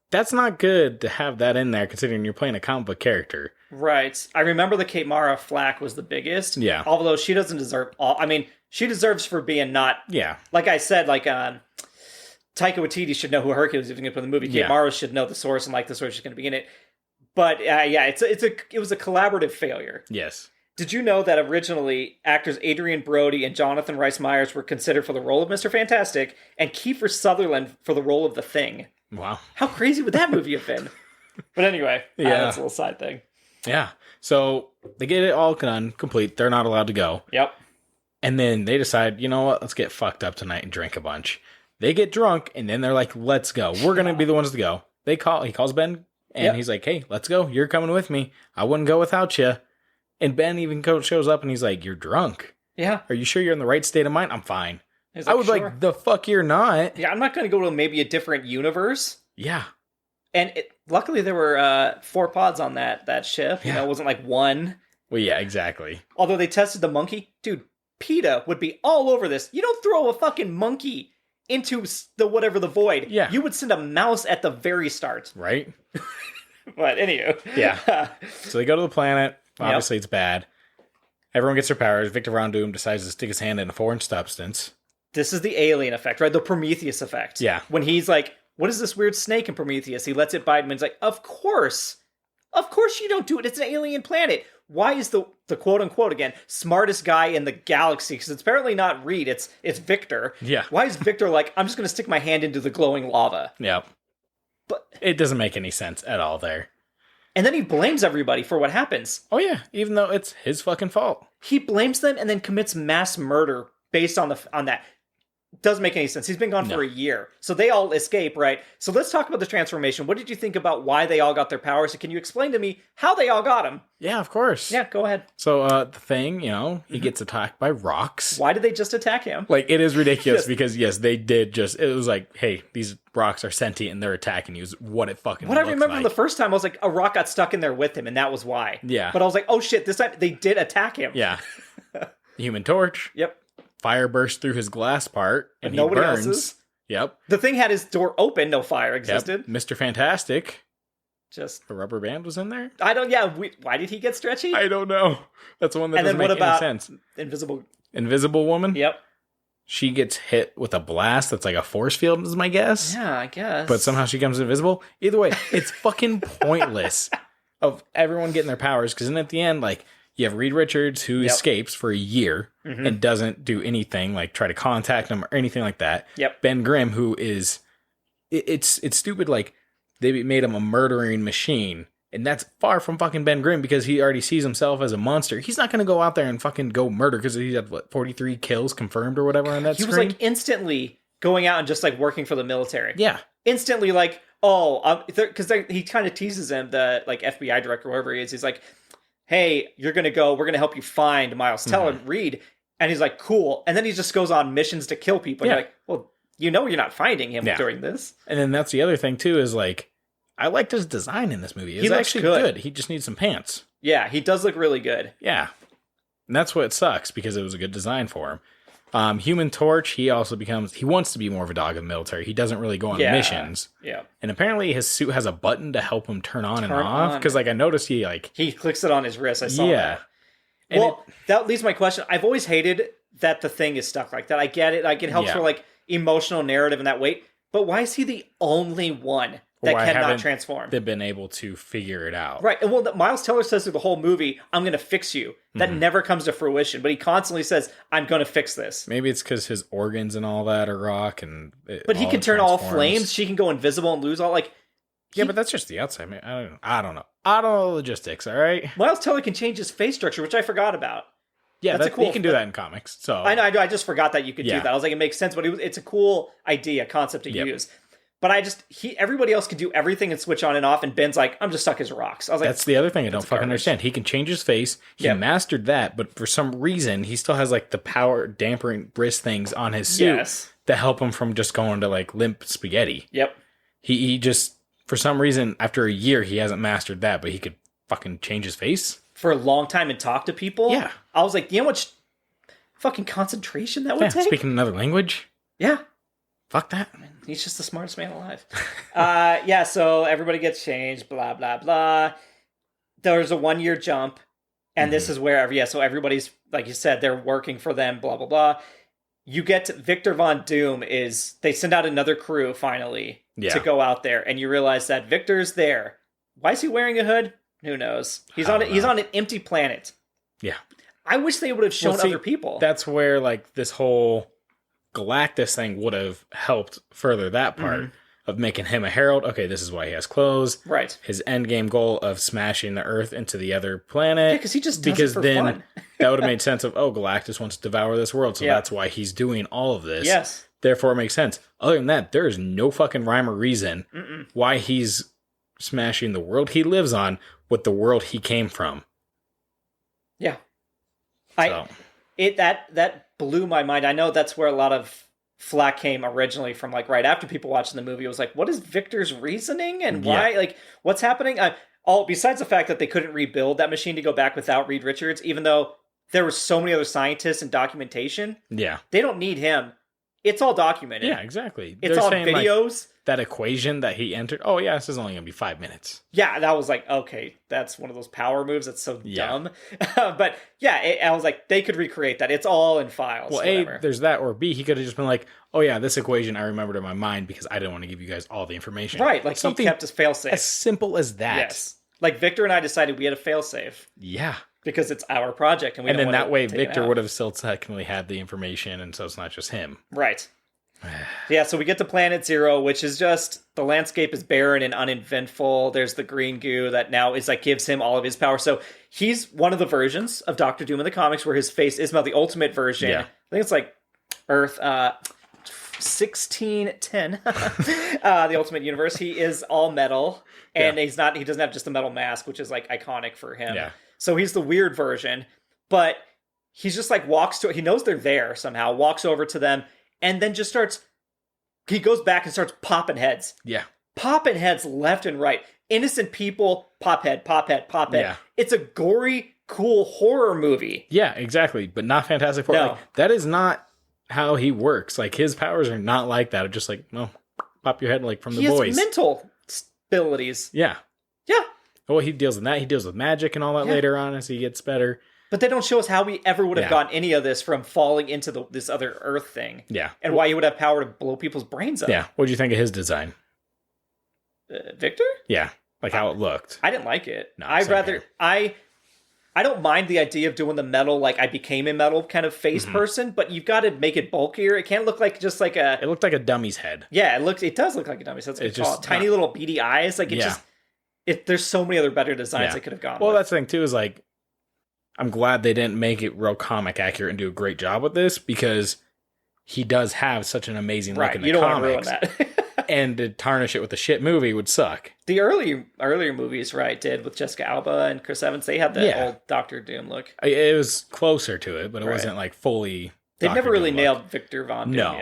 that's not good to have that in there, considering you're playing a comic book character. Right. I remember the Kate Mara flack was the biggest. Yeah. Although she doesn't deserve she deserves for being not. Yeah. Like I said, Taika Waititi should know who Hercules is going to put in the movie. Kate Mara should know the source and like the source she's going to be in it. But it was a collaborative failure. Yes. Did you know that originally actors Adrian Brody and Jonathan Rhys Meyers were considered for the role of Mr. Fantastic, and Kiefer Sutherland for the role of the Thing? Wow. How crazy would that movie have been? But anyway, Yeah. that's a little side thing. Yeah. So they get it all done, complete. They're not allowed to go. Yep. And then they decide, you know what? Let's get fucked up tonight and drink a bunch. They get drunk, and then they're like, let's go. We're going to be the ones to go. He calls Ben, and he's like, hey, let's go. You're coming with me. I wouldn't go without you. And Ben even shows up, and he's like, you're drunk. Yeah. Are you sure you're in the right state of mind? I'm fine. Like, I was sure. like, the fuck you're not. Yeah, I'm not going to go to maybe a different universe. Yeah. And luckily there were 4 pods on that ship. You know, it wasn't like one. Well, yeah, exactly. Although they tested the monkey. Dude, PETA would be all over this. You don't throw a fucking monkey into the void. Yeah. You would send a mouse at the very start. Right? But anywho. Yeah. So they go to the planet. Obviously, It's bad. Everyone gets their powers. Victor Von Doom decides to stick his hand in a foreign substance. This is the alien effect, right? The Prometheus effect. Yeah. When he's like, what is this weird snake in Prometheus? He lets it bite him and he's like, of course you don't do it. It's an alien planet. Why is the quote unquote again smartest guy in the galaxy? Because it's apparently not Reed. It's Victor. Yeah. Why is Victor like, I'm just going to stick my hand into the glowing lava? Yeah. But it doesn't make any sense at all there. And then he blames everybody for what happens. Oh yeah, even though it's his fucking fault. He blames them and then commits mass murder based on that. Doesn't make any sense. He's been gone for a year. So they all escape, right? So let's talk about the transformation. What did you think about why they all got their powers? And can you explain to me how they all got them? Yeah, of course. Yeah, go ahead. So the thing, he gets attacked by rocks. Why did they just attack him? Like, it is ridiculous because, yes, they did just... It was like, hey, these rocks are sentient and they're attacking you is what it fucking What I looks remember like. the first time, I was like, a rock got stuck in there with him, and that was why. Yeah. But I was like, oh shit, this time they did attack him. Yeah. Human Torch. Yep. Fire burst through his glass part, and nobody he burns. else's. Yep. The thing had his door open, no fire existed. Yep. Mr. Fantastic. Just The rubber band was in there? I don't. Yeah. Why did he get stretchy? I don't know. That's the one that And then doesn't what make any about sense. Invisible? Invisible Woman? Yep. She gets hit with a blast that's like a force field, is my guess. Yeah, I guess. But somehow she becomes invisible. Either way, it's fucking pointless of everyone getting their powers. Because then at the end, like, you have Reed Richards who escapes for a year and doesn't do anything, like try to contact him or anything like that. Yep. Ben Grimm, who is... It's stupid, like, they made him a murdering machine. And that's far from fucking Ben Grimm because he already sees himself as a monster. He's not going to go out there and fucking go murder because he had, 43 kills confirmed or whatever on that screen? He was, like, instantly going out and just, like, working for the military. Yeah. Instantly, like, because he kind of teases him, the, like, FBI director, whoever he is. He's like, hey, you're going to go, we're going to help you find Miles Teller, Reed. And he's like, cool. And then he just goes on missions to kill people. And you're like, well, you're not finding him during this. And then that's the other thing, too, is, like, I liked his design in this movie. It's actually good. He just needs some pants. Yeah, he does look really good. Yeah. And that's what sucks, because it was a good design for him. Human Torch, he wants to be more of a dog in the military. He doesn't really go on missions. Yeah. And apparently his suit has a button to help him turn on and off. Because, like, I noticed he clicks it on his wrist. I saw that. And well, that leads my question. I've always hated that the thing is stuck like that. I get it. Like, it helps for, like, emotional narrative and that weight. But why is he the only one that cannot transform? They've been able to figure it out. Right. And well, Miles Teller says through the whole movie, I'm going to fix you. That never comes to fruition. But he constantly says, I'm going to fix this. Maybe it's because his organs and all that are rock. But he can turn all flames. She can go invisible and lose all, like... Yeah, but that's just the outside. Man. I don't know. I don't know the logistics, all right? Miles Teller can change his face structure, which I forgot about. Yeah, that's cool. You can do that in comics. So I know. I just forgot that you could do that. I was like, it makes sense, but it's a cool concept to use. But everybody else can do everything and switch on and off, and Ben's like, I'm just stuck as rocks. I was like, that's the other thing I don't fucking understand. He can change his face. He mastered that, but for some reason, he still has like the power dampering wrist things on his suit that help him from just going to like limp spaghetti. Yep. He just, for some reason, after a year, he hasn't mastered that, but he could fucking change his face for a long time and talk to people. Yeah. I was like, you know how much fucking concentration that would take? Speaking another language. Yeah. Fuck that. He's just the smartest man alive. So everybody gets changed, blah, blah, blah. There's a 1 year jump, and this is where, so everybody's, like you said, they're working for them, blah, blah, blah. You get to, Victor Von Doom they send out another crew, finally, to go out there, and you realize that Victor's there. Why is he wearing a hood? Who knows? He's on an empty planet. Yeah. I wish they would have shown other people. That's where, like, this whole Galactus thing would have helped further that part of making him a herald. Okay, this is why he has clothes. Right. His end game goal of smashing the Earth into the other planet. Yeah, because he just does it for fun. That would have made sense of, Galactus wants to devour this world, so that's why he's doing all of this. Yes. Therefore, it makes sense. Other than that, there is no fucking rhyme or reason why he's smashing the world he lives on with the world he came from. Yeah. So. That blew my mind. I know that's where a lot of flack came originally from, like, right after people watching the movie. It was like, what is Victor's reasoning and why? Like, what's happening? Besides the fact that they couldn't rebuild that machine to go back without Reed Richards, even though there were so many other scientists and documentation. Yeah. They don't need him. It's all documented. Yeah, exactly. It's all videos. Like, that equation that he entered. Oh, yeah, this is only going to be 5 minutes. Yeah, that was like, okay, that's one of those power moves that's so dumb. But yeah, I was like, they could recreate that. It's all in files. Well, A, there's that, or B, he could have just been like, oh yeah, this equation I remembered in my mind because I didn't want to give you guys all the information. Right, like something he kept his failsafe. As simple as that. Yes. Like Victor and I decided we had a failsafe. Yeah. Because it's our project. And then that way Victor would have still technically had the information, and so it's not just him. Right. Yeah, so we get to Planet Zero, which is just, the landscape is barren and uneventful. There's the green goo that now is like gives him all of his power. So he's one of the versions of Doctor Doom in the comics where his face is the ultimate version. Yeah. I think it's like Earth 1610, the Ultimate Universe. He is all metal, and he doesn't have just a metal mask, which is like iconic for him. Yeah. So he's the weird version, but he's just like he knows they're there somehow, walks over to them, and then just he goes back and starts popping heads. Yeah. Popping heads left and right. Innocent people, pop head, pop head, pop head. Yeah. It's a gory, cool horror movie. Yeah, exactly. But not Fantastic Four. No. Like, that is not how he works. Like, his powers are not like that. It's just like, pop your head like from the boys. He has mental abilities. Yeah. Yeah. Well, he deals with that. He deals with magic and all that later on as he gets better. But they don't show us how we ever would have gotten any of this from falling into this other Earth thing. Yeah. And why he would have power to blow people's brains up. Yeah. What did you think of his design? Victor? Yeah. Like how it looked. I didn't like it. No, I don't mind the idea of doing the metal, like I became a metal kind of face person, but you've got to make it bulkier. It can't look like just like It looked like a dummy's head. Yeah, it does look like a dummy's head. It's just tiny little beady eyes. Like there's so many other better designs they could have gone with. Well, that's the thing too, is like, I'm glad they didn't make it real comic accurate and do a great job with this, because he does have such an amazing look in the comics. Don't want to ruin that. And to tarnish it with a shit movie would suck. The earlier movies, did with Jessica Alba and Chris Evans, they had that old Doctor Doom look. It was closer to it, but it wasn't like fully. They've never really nailed Victor Von Doom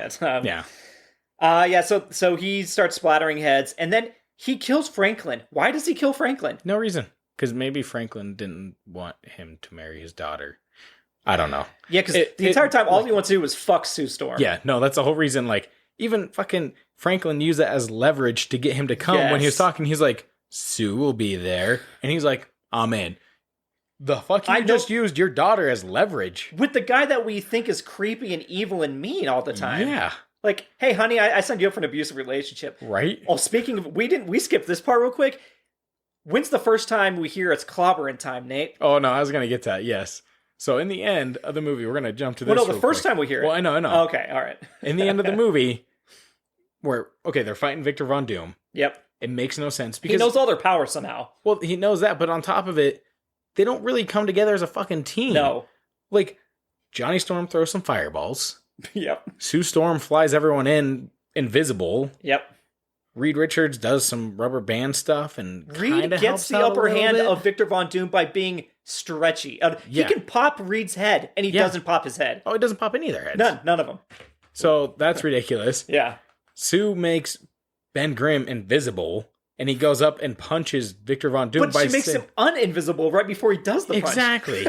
yet. So he starts splattering heads, and then he kills Franklin. Why does he kill Franklin? No reason. Because maybe Franklin didn't want him to marry his daughter. I don't know. Yeah, because the entire time, all he wants to do was fuck Sue Storm. Yeah, no, that's the whole reason. Like, even fucking Franklin used that as leverage to get him to come. When he was talking. He's like, Sue will be there. And he's like, I'm in. The fuck? You just used your daughter as leverage. With the guy that we think is creepy and evil and mean all the time. Yeah. Like, hey, honey, I signed you up for an abusive relationship. Right? Oh, speaking of, we skipped this part real quick. When's the first time we hear it's clobbering time, Nate? Oh, no, I was going to get to that, yes. So in the end of the movie, we're going to jump to this. Well, no, the first time we hear it. Well, I know. Oh, okay, all right. In the end of the movie, where, they're fighting Victor Von Doom. Yep. It makes no sense. Because he knows all their powers somehow. Well, he knows that, but on top of it, they don't really come together as a fucking team. No. Like, Johnny Storm throws some fireballs. Yep. Sue Storm flies everyone in invisible. Yep. Reed Richards does some rubber band stuff and Reed gets the upper hand of Victor Von Doom by being stretchy. He can pop Reed's head, and he doesn't pop his head. Oh, he doesn't pop any of their heads. None of them. So that's ridiculous. Yeah. Sue makes Ben Grimm invisible, and he goes up and punches Victor Von Doom. But she makes him uninvisible right before he does the punch. Exactly.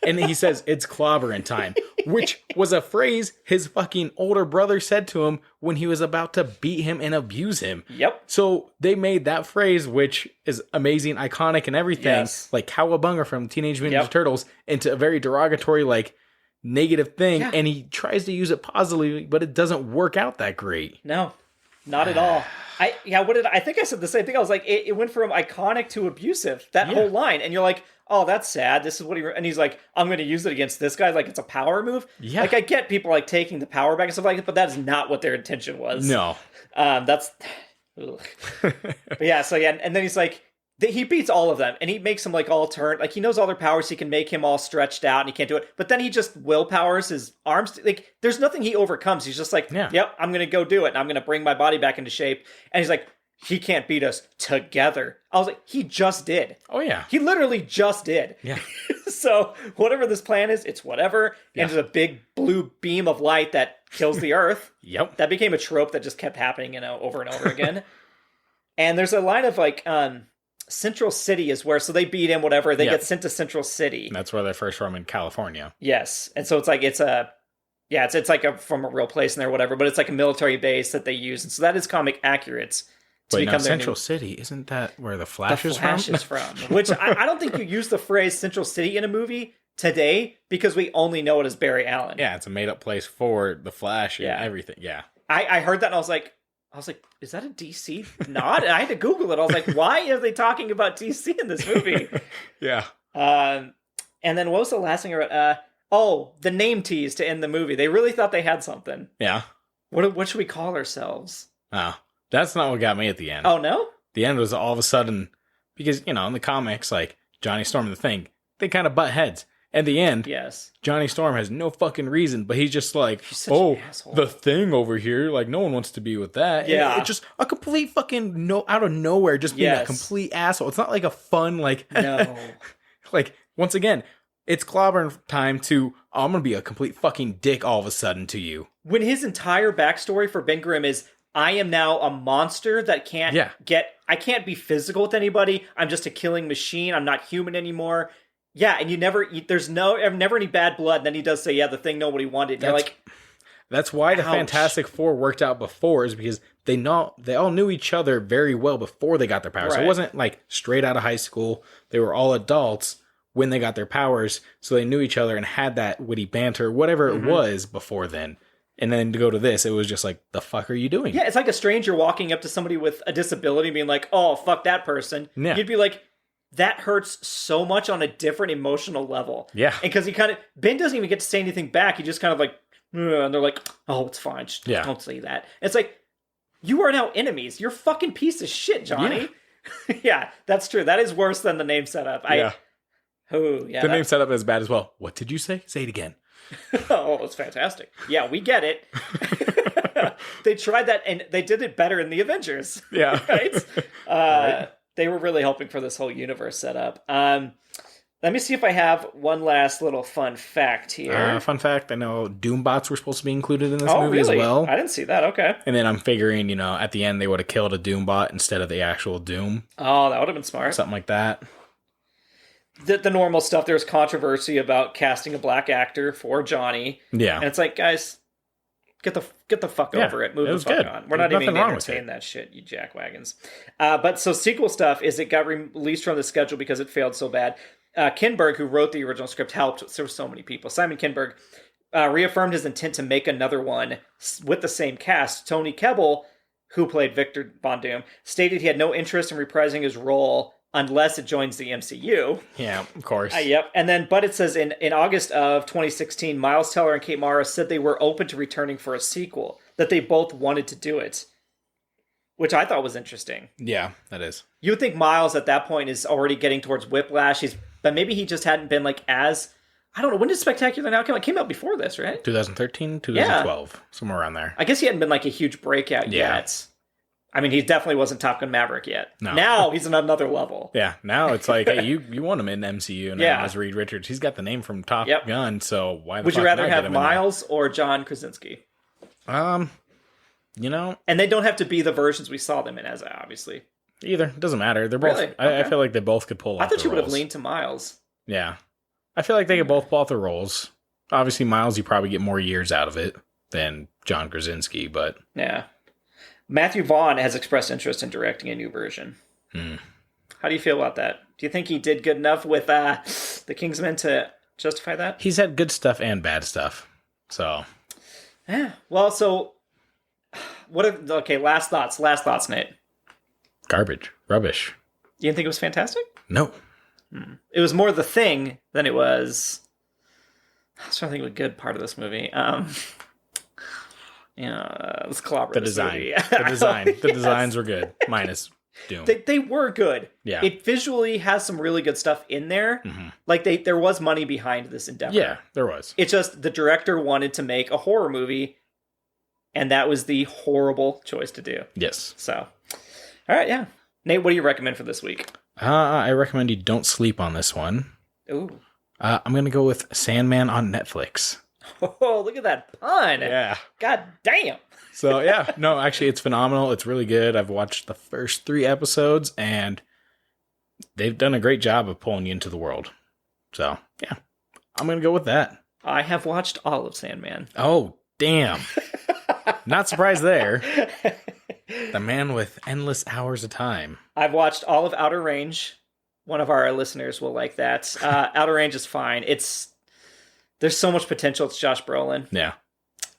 And he says, it's clobbering time, which was a phrase his fucking older brother said to him when he was about to beat him and abuse him. Yep. So they made that phrase, which is amazing, iconic, and everything, like Cowabunga from Teenage Mutant Ninja Turtles, into a very derogatory, like, negative thing. And he tries to use it positively, but it doesn't work out that great. No, not at all. I think I said the same thing. I was like, it went from iconic to abusive, that whole line. And you're like, oh, that's sad. This is what and he's like, I'm going to use it against this guy. Like, it's a power move. Yeah. Like, I get people like taking the power back and stuff like that, but that is not what their intention was. No. Ugh. But yeah, so yeah, and then he's like, he beats all of them, and he makes them like all turn, like he knows all their powers, he can make him all stretched out, and he can't do it. But then he just willpowers his arms. Like there's nothing he overcomes. He's just like, yep, I'm gonna go do it, and I'm gonna bring my body back into shape. And he's like, he can't beat us together. I was like, he just did. Oh yeah, he literally just did. Yeah. So whatever this plan is, it's whatever. And there's a big blue beam of light that kills the Earth. Yep. That became a trope that just kept happening, over and over again. And there's a line of like, Central City is where, so they beat him, whatever. They get sent to Central City. And that's where they're first from in California. Yes. And so it's like, it's like from a real place in there, whatever, but it's like a military base that they use. And so that is comic accurate. Wait, now Central City, isn't that where the Flash is from? The Flash is from. Which I don't think you use the phrase Central City in a movie today because we only know it as Barry Allen. Yeah, it's a made up place for the Flash and everything. Yeah. I heard that and I was like, is that a DC nod? And I had to Google it. I was like, why are they talking about DC in this movie? Yeah. And then what was the last thing I read? The name tease to end the movie. They really thought they had something. Yeah. What should we call ourselves? Oh, that's not what got me at the end. Oh, no? The end was all of a sudden, because, in the comics, like, Johnny Storm and the Thing, they kind of butt heads. At the end, Johnny Storm has no fucking reason, but he's just like, the Thing over here, like, no one wants to be with that. Yeah. And it's just a complete fucking, out of nowhere, just being a complete asshole. It's not like a fun, like, no. Like, once again, it's clobbering time to, I'm going to be a complete fucking dick all of a sudden to you. When his entire backstory for Ben Grimm is, I am now a monster that I can't be physical with anybody. I'm just a killing machine. I'm not human anymore. Yeah, and there's never any bad blood. And then he does say, the Thing nobody wanted. And you're like, that's why the Fantastic Four worked out before, is because they all knew each other very well before they got their powers. Right. So it wasn't like straight out of high school. They were all adults when they got their powers. So they knew each other and had that witty banter, whatever it was before then. And then to go to this, it was just like, the fuck are you doing? Yeah, it's like a stranger walking up to somebody with a disability being like, oh, fuck that person. Yeah. You'd be like, that hurts so much on a different emotional level. Yeah. And because Ben doesn't even get to say anything back. He just kind of like, and they're like, oh, it's fine. Just don't say that. It's like, you are now enemies. You're a fucking piece of shit, Johnny. Yeah, yeah, that's true. That is worse than the name setup. The name setup is bad as well. What did you say? Say it again. Oh, it's fantastic. Yeah, we get it. They tried that, and they did it better in the Avengers. Yeah. Right? Right. They were really hoping for this whole universe setup. Let me see if I have one last little fun fact here. Fun fact, I know Doombots were supposed to be included in this movie as well. I didn't see that, okay. And then I'm figuring, at the end they would have killed a Doombot instead of the actual Doom. Oh, that would have been smart. Something like that. The normal stuff, there's controversy about casting a black actor for Johnny. Yeah. And it's like, guys, get the fuck over it. Move the fuck on. We're not even going to entertain that shit, you jackwagons. But so sequel stuff is it got released from the schedule because it failed so bad. Kinberg, who wrote the original script, helped. There were so many people. Simon Kinberg reaffirmed his intent to make another one with the same cast. Tony Kebbell, who played Victor Von Doom, stated he had no interest in reprising his role unless it joins the MCU. Yeah, of course. Yep. And then, but it says in August of 2016, Miles Teller and Kate Mara said they were open to returning for a sequel, that they both wanted to do it, which I thought was interesting. Yeah, that is. You would think Miles at that point is already getting towards Whiplash, but maybe he just hadn't been like as, I don't know, when did Spectacular Now come out? It came out before this, right? 2013, 2012, somewhere around there. I guess he hadn't been like a huge breakout yet. I mean, he definitely wasn't Top Gun Maverick yet. No. Now he's on another level. Yeah, now it's like, hey, you want him in MCU now as Reed Richards. He's got the name from Top Gun, so why the Would you rather have Miles or John Krasinski? And they don't have to be the versions we saw them in as, obviously. Either. It doesn't matter. They're both, okay. I feel like they both could pull off I thought the you would roles. have leaned to Miles. Yeah. I feel like they could both pull off the roles. Obviously, Miles, you probably get more years out of it than John Krasinski, but... Yeah. Matthew Vaughn has expressed interest in directing a new version. How do you feel about that? Do you think he did good enough with The Kingsman to justify that? He's had good stuff and bad stuff. So. Yeah. Well, so... last thoughts, Nate. Garbage. Rubbish. You didn't think it was fantastic? No. It was more The Thing than it was... I was trying to think of a good part of this movie. let's collaborate. The design. The designs were good. Minus Doom. They were good. Yeah. It visually has some really good stuff in there. Mm-hmm. Like there was money behind this endeavor. Yeah, there was. It's just the director wanted to make a horror movie, and that was the horrible choice to do. Yes. So, all right, yeah. Nate, what do you recommend for this week? I recommend you don't sleep on this one. Ooh. I'm going to go with Sandman on Netflix. Oh, look at that pun. Yeah. God damn. So, yeah. No, actually, it's phenomenal. It's really good. I've watched the first 3 episodes, and they've done a great job of pulling you into the world. So, yeah. I'm going to go with that. I have watched all of Sandman. Oh, damn. Not surprised there. The man with endless hours of time. I've watched all of Outer Range. One of our listeners will like that. Outer Range is fine. There's so much potential. It's Josh Brolin. Yeah.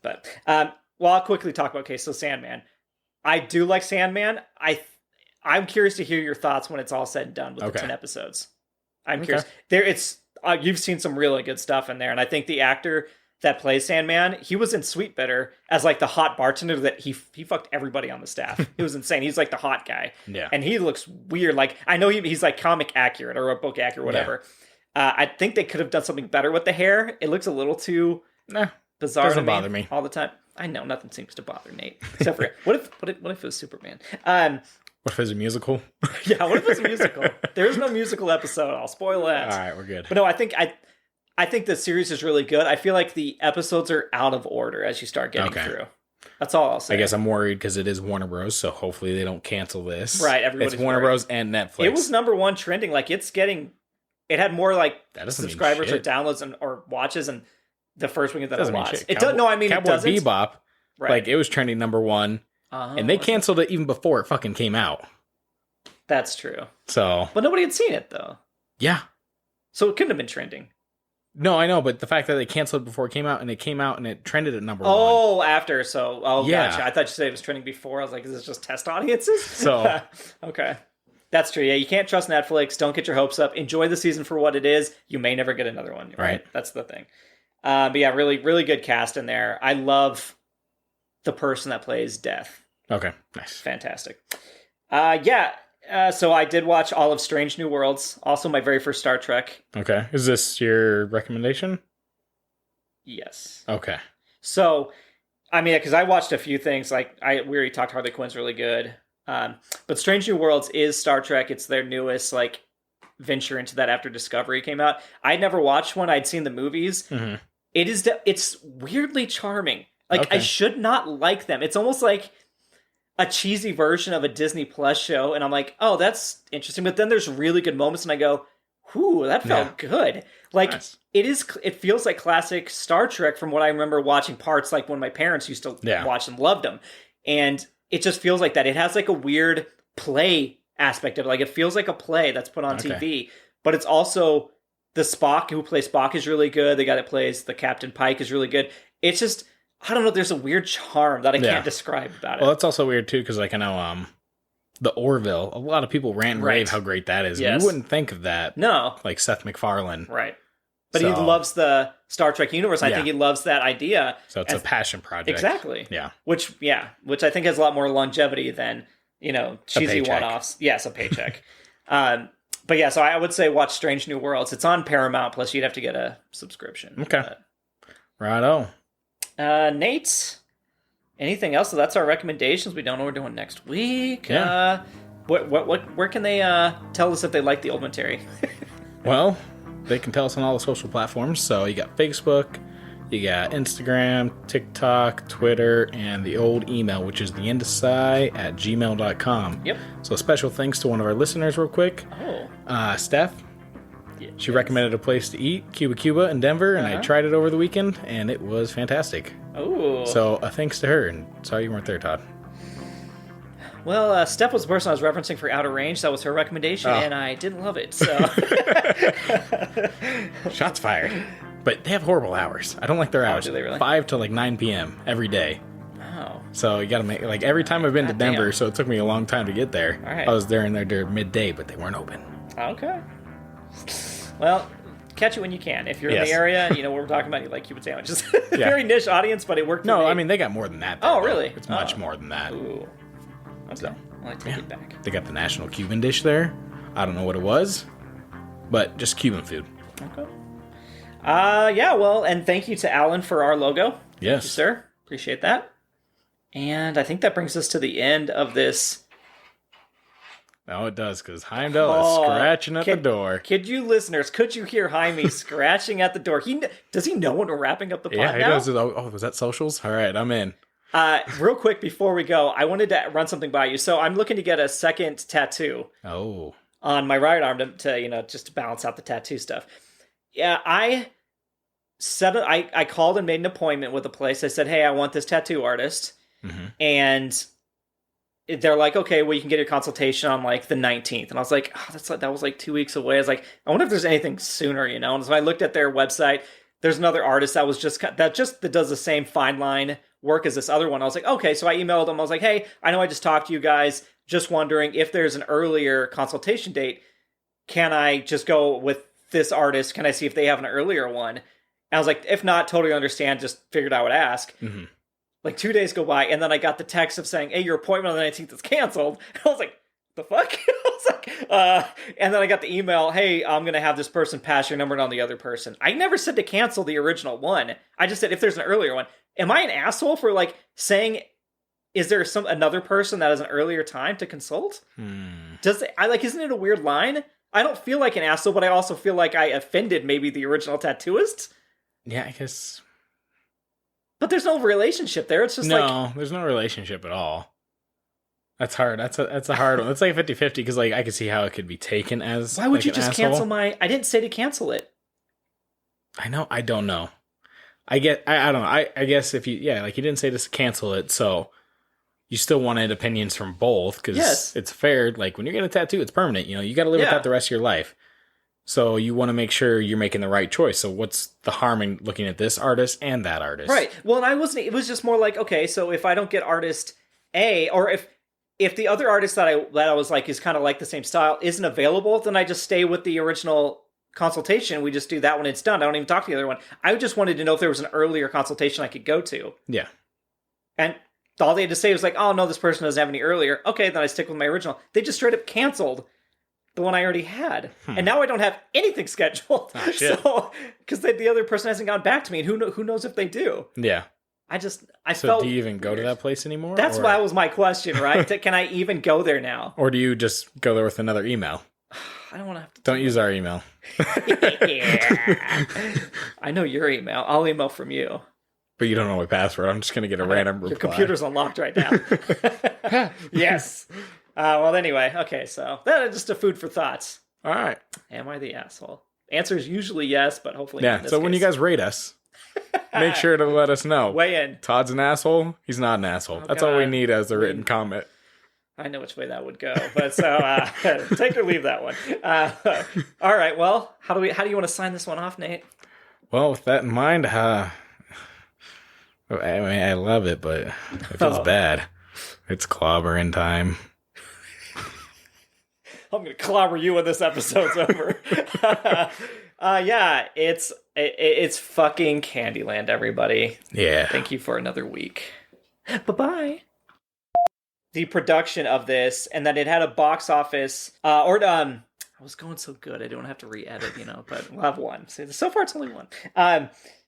But, well, I'll quickly talk about, okay, so Sandman. I do like Sandman. I'm curious to hear your thoughts when it's all said and done with the 10 episodes. I'm curious. You've seen some really good stuff in there, and I think the actor that plays Sandman, he was in Sweet Bitter as like the hot bartender that he fucked everybody on the staff. It was insane. He's like the hot guy. Yeah. And he looks weird. Like, I know he's like comic accurate or book accurate, whatever. Yeah. I think they could have done something better with the hair. It looks a little too bizarre. Doesn't bother me all the time. I know nothing seems to bother Nate except for what if it was Superman? What if it's a musical? Yeah, what if it's a musical? There is no musical episode. I'll spoil that. All right, we're good. But no, I think the series is really good. I feel like the episodes are out of order as you start getting through. That's all I'll say. I guess I'm worried because it is Warner Bros. So hopefully they don't cancel this. Right, everybody's It's Warner Bros. And Netflix. It was #1 trending. Like it had more like subscribers or shit. downloads or watches and the first week that I watched. It doesn't. No, I mean Cowboy it doesn't. Bebop. Right. Like it was trending #1, and they canceled it even before it fucking came out. That's true. So, but nobody had seen it though. Yeah. So it couldn't have been trending. No, I know, but the fact that they canceled it before it came out, and it came out and it trended at #1. Oh, after. So, yeah. Gotcha. I thought you said it was trending before. I was like, is this just test audiences? So, okay. That's true. Yeah, you can't trust Netflix. Don't get your hopes up. Enjoy the season for what it is. You may never get another one. Right? That's the thing. But yeah, really, really good cast in there. I love the person that plays Death. Okay, nice. Fantastic. So I did watch all of Strange New Worlds. Also my very first Star Trek. Okay. Is this your recommendation? Yes. Okay. So, I mean, because I watched a few things. Like, we already talked Harley Quinn's really good. But Strange New Worlds is Star Trek. It's their newest, like, venture into that after Discovery came out. I'd never watched one. I'd seen the movies. Mm-hmm. It's weirdly charming. Like, I should not like them. It's almost like a cheesy version of a Disney Plus show, and I'm like, oh, that's interesting. But then there's really good moments, and I go, whew, that felt good. Like, nice. It feels like classic Star Trek from what I remember watching parts, like when my parents used to watch and loved them. And it just feels like that. It has like a weird play aspect of it. Like, it feels like a play that's put on TV, but it's also the Spock who plays Spock is really good. The guy that plays the Captain Pike is really good. It's just, I don't know. There's a weird charm that I can't describe about it. Well, that's also weird too, because like I know the Orville. A lot of people rant and rave how great that is. Yes. You wouldn't think of that. No, like Seth MacFarlane, right? But he loves the Star Trek universe. I think he loves that idea. So it's a passion project, exactly. Yeah, which I think has a lot more longevity than cheesy one-offs. Yes, a paycheck. But yeah, so I would say watch Strange New Worlds. It's on Paramount Plus. You'd have to get a subscription. Okay, righto. Nate, anything else? So that's our recommendations. We don't know what we're doing next week. Yeah. Where can they tell us if they like the old Terry? Well, they can tell us on all the social platforms. So you got Facebook, you got Instagram, TikTok, Twitter, and the old email, which is theindecide@gmail.com. Yep. So special thanks to one of our listeners real quick. Steph. She recommended a place to eat, Cuba in Denver, and I tried it over the weekend, and it was fantastic. Oh. So thanks to her, and sorry you weren't there, Todd. Well, Steph was the person I was referencing for Outer Range. That was her recommendation, and I didn't love it, so... Shots fired. But they have horrible hours. I don't like their hours. Do they really? 5 to like 9 p.m. every day. Oh. So you gotta make... Like, every time I've been to Denver, so it took me a long time to get there. All right. I was there in there during midday, but they weren't open. Okay. Well, catch it when you can. If you're in Yes. the area and you know what we're talking about, you like Cuban sandwiches. Very niche audience, but it worked for No, me. I mean, they got more than that. There, Oh, though. really? It's much more than that. Ooh. Okay. So, Well, I take it back. They got the national Cuban dish there. I don't know what it was, but just Cuban food. Okay. Yeah, well, and thank you to Alan for our logo. Yes. Thank you, sir. Appreciate that. And I think that brings us to the end of this. No, it does, because Heimdall is scratching at the door. Could you listeners, could you hear Jaime scratching at the door? Does he know when we're wrapping up the pod Yeah, now? he does. Oh, was that socials? All right, I'm in. Real quick before we go, I wanted to run something by you. So I'm looking to get a second tattoo on my right arm to just to balance out the tattoo stuff. Yeah, I called and made an appointment with a place. I said, hey, I want this tattoo artist. Mm-hmm. And they're like, okay, well, you can get your consultation on like the 19th. And I was like, that was like 2 weeks away. I was like, I wonder if there's anything sooner, And so I looked at their website. There's another artist that does the same fine line work as this other one. I was like, okay. So I emailed them. I was like, hey, I know I just talked to you guys. Just wondering if there's an earlier consultation date. Can I just go with this artist? Can I see if they have an earlier one? And I was like, if not, totally understand. Just figured I would ask. Mm-hmm. Like 2 days go by, and then I got the text of saying, hey, your appointment on the 19th is canceled. And I was like, the fuck? I was like, and then I got the email, hey, I'm going to have this person pass your number on the other person. I never said to cancel the original one. I just said if there's an earlier one. Am I an asshole for like saying, is there another person that has an earlier time to consult? Isn't it a weird line? I don't feel like an asshole, but I also feel like I offended maybe the original tattooist. Yeah, I guess. But there's no relationship there. It's just there's no relationship at all. That's hard. That's a hard one. It's like 50-50 because like I could see how it could be taken as. Why would like you an just asshole. cancel my? I didn't say to cancel it. I know. I don't know. I don't know. I guess if you you didn't say to cancel it, so you still wanted opinions from both because it's fair. Like when you're getting a tattoo, it's permanent. You got to live with that the rest of your life. So you want to make sure you're making the right choice. So what's the harm in looking at this artist and that artist? Right. Well, and I wasn't. It was just more like, okay, so if I don't get artist A, or if the other artist that I was like is kind of like the same style isn't available, then I just stay with the original consultation. We just do that when it's done. I don't even talk to the other one. I just wanted to know if there was an earlier consultation I could go to. Yeah. And all they had to say was like, oh no, this person doesn't have any earlier. Okay, then I stick with my original. They just straight up canceled the one I already had. And now I don't have anything scheduled. Oh, shit. So, because the other person hasn't gotten back to me, and who knows if they do. Yeah. I So felt do you even go weird. to that place anymore? That's why was my question, right? Can I even go there now? Or do you just go there with another email? I don't want to have to. Don't use our email. Yeah. I know your email. I'll email from you. But you don't know my password. I'm just going to get a random reply. Your computer's unlocked right now. Yes. Well, anyway. Okay, so that is just a food for thoughts. All right. Am I the asshole? Answer is usually yes, but hopefully not Yeah, in this so when you case. guys rate us, make sure to let us know. Weigh in. Todd's an asshole. He's not an asshole. Oh, That's all we God. need as a written comment. I know which way that would go, but so take or leave that one. All right. Well, how do you want to sign this one off, Nate? Well, with that in mind, I mean, I love it, but it feels bad. It's clobbering time. I'm gonna clobber you when this episode's over. Yeah, it's fucking Candyland, everybody. Yeah. Thank you for another week. Bye-bye. The production of this, and that it had a box office, I was going so good, I don't have to re-edit, but we'll have one. So far, it's only one.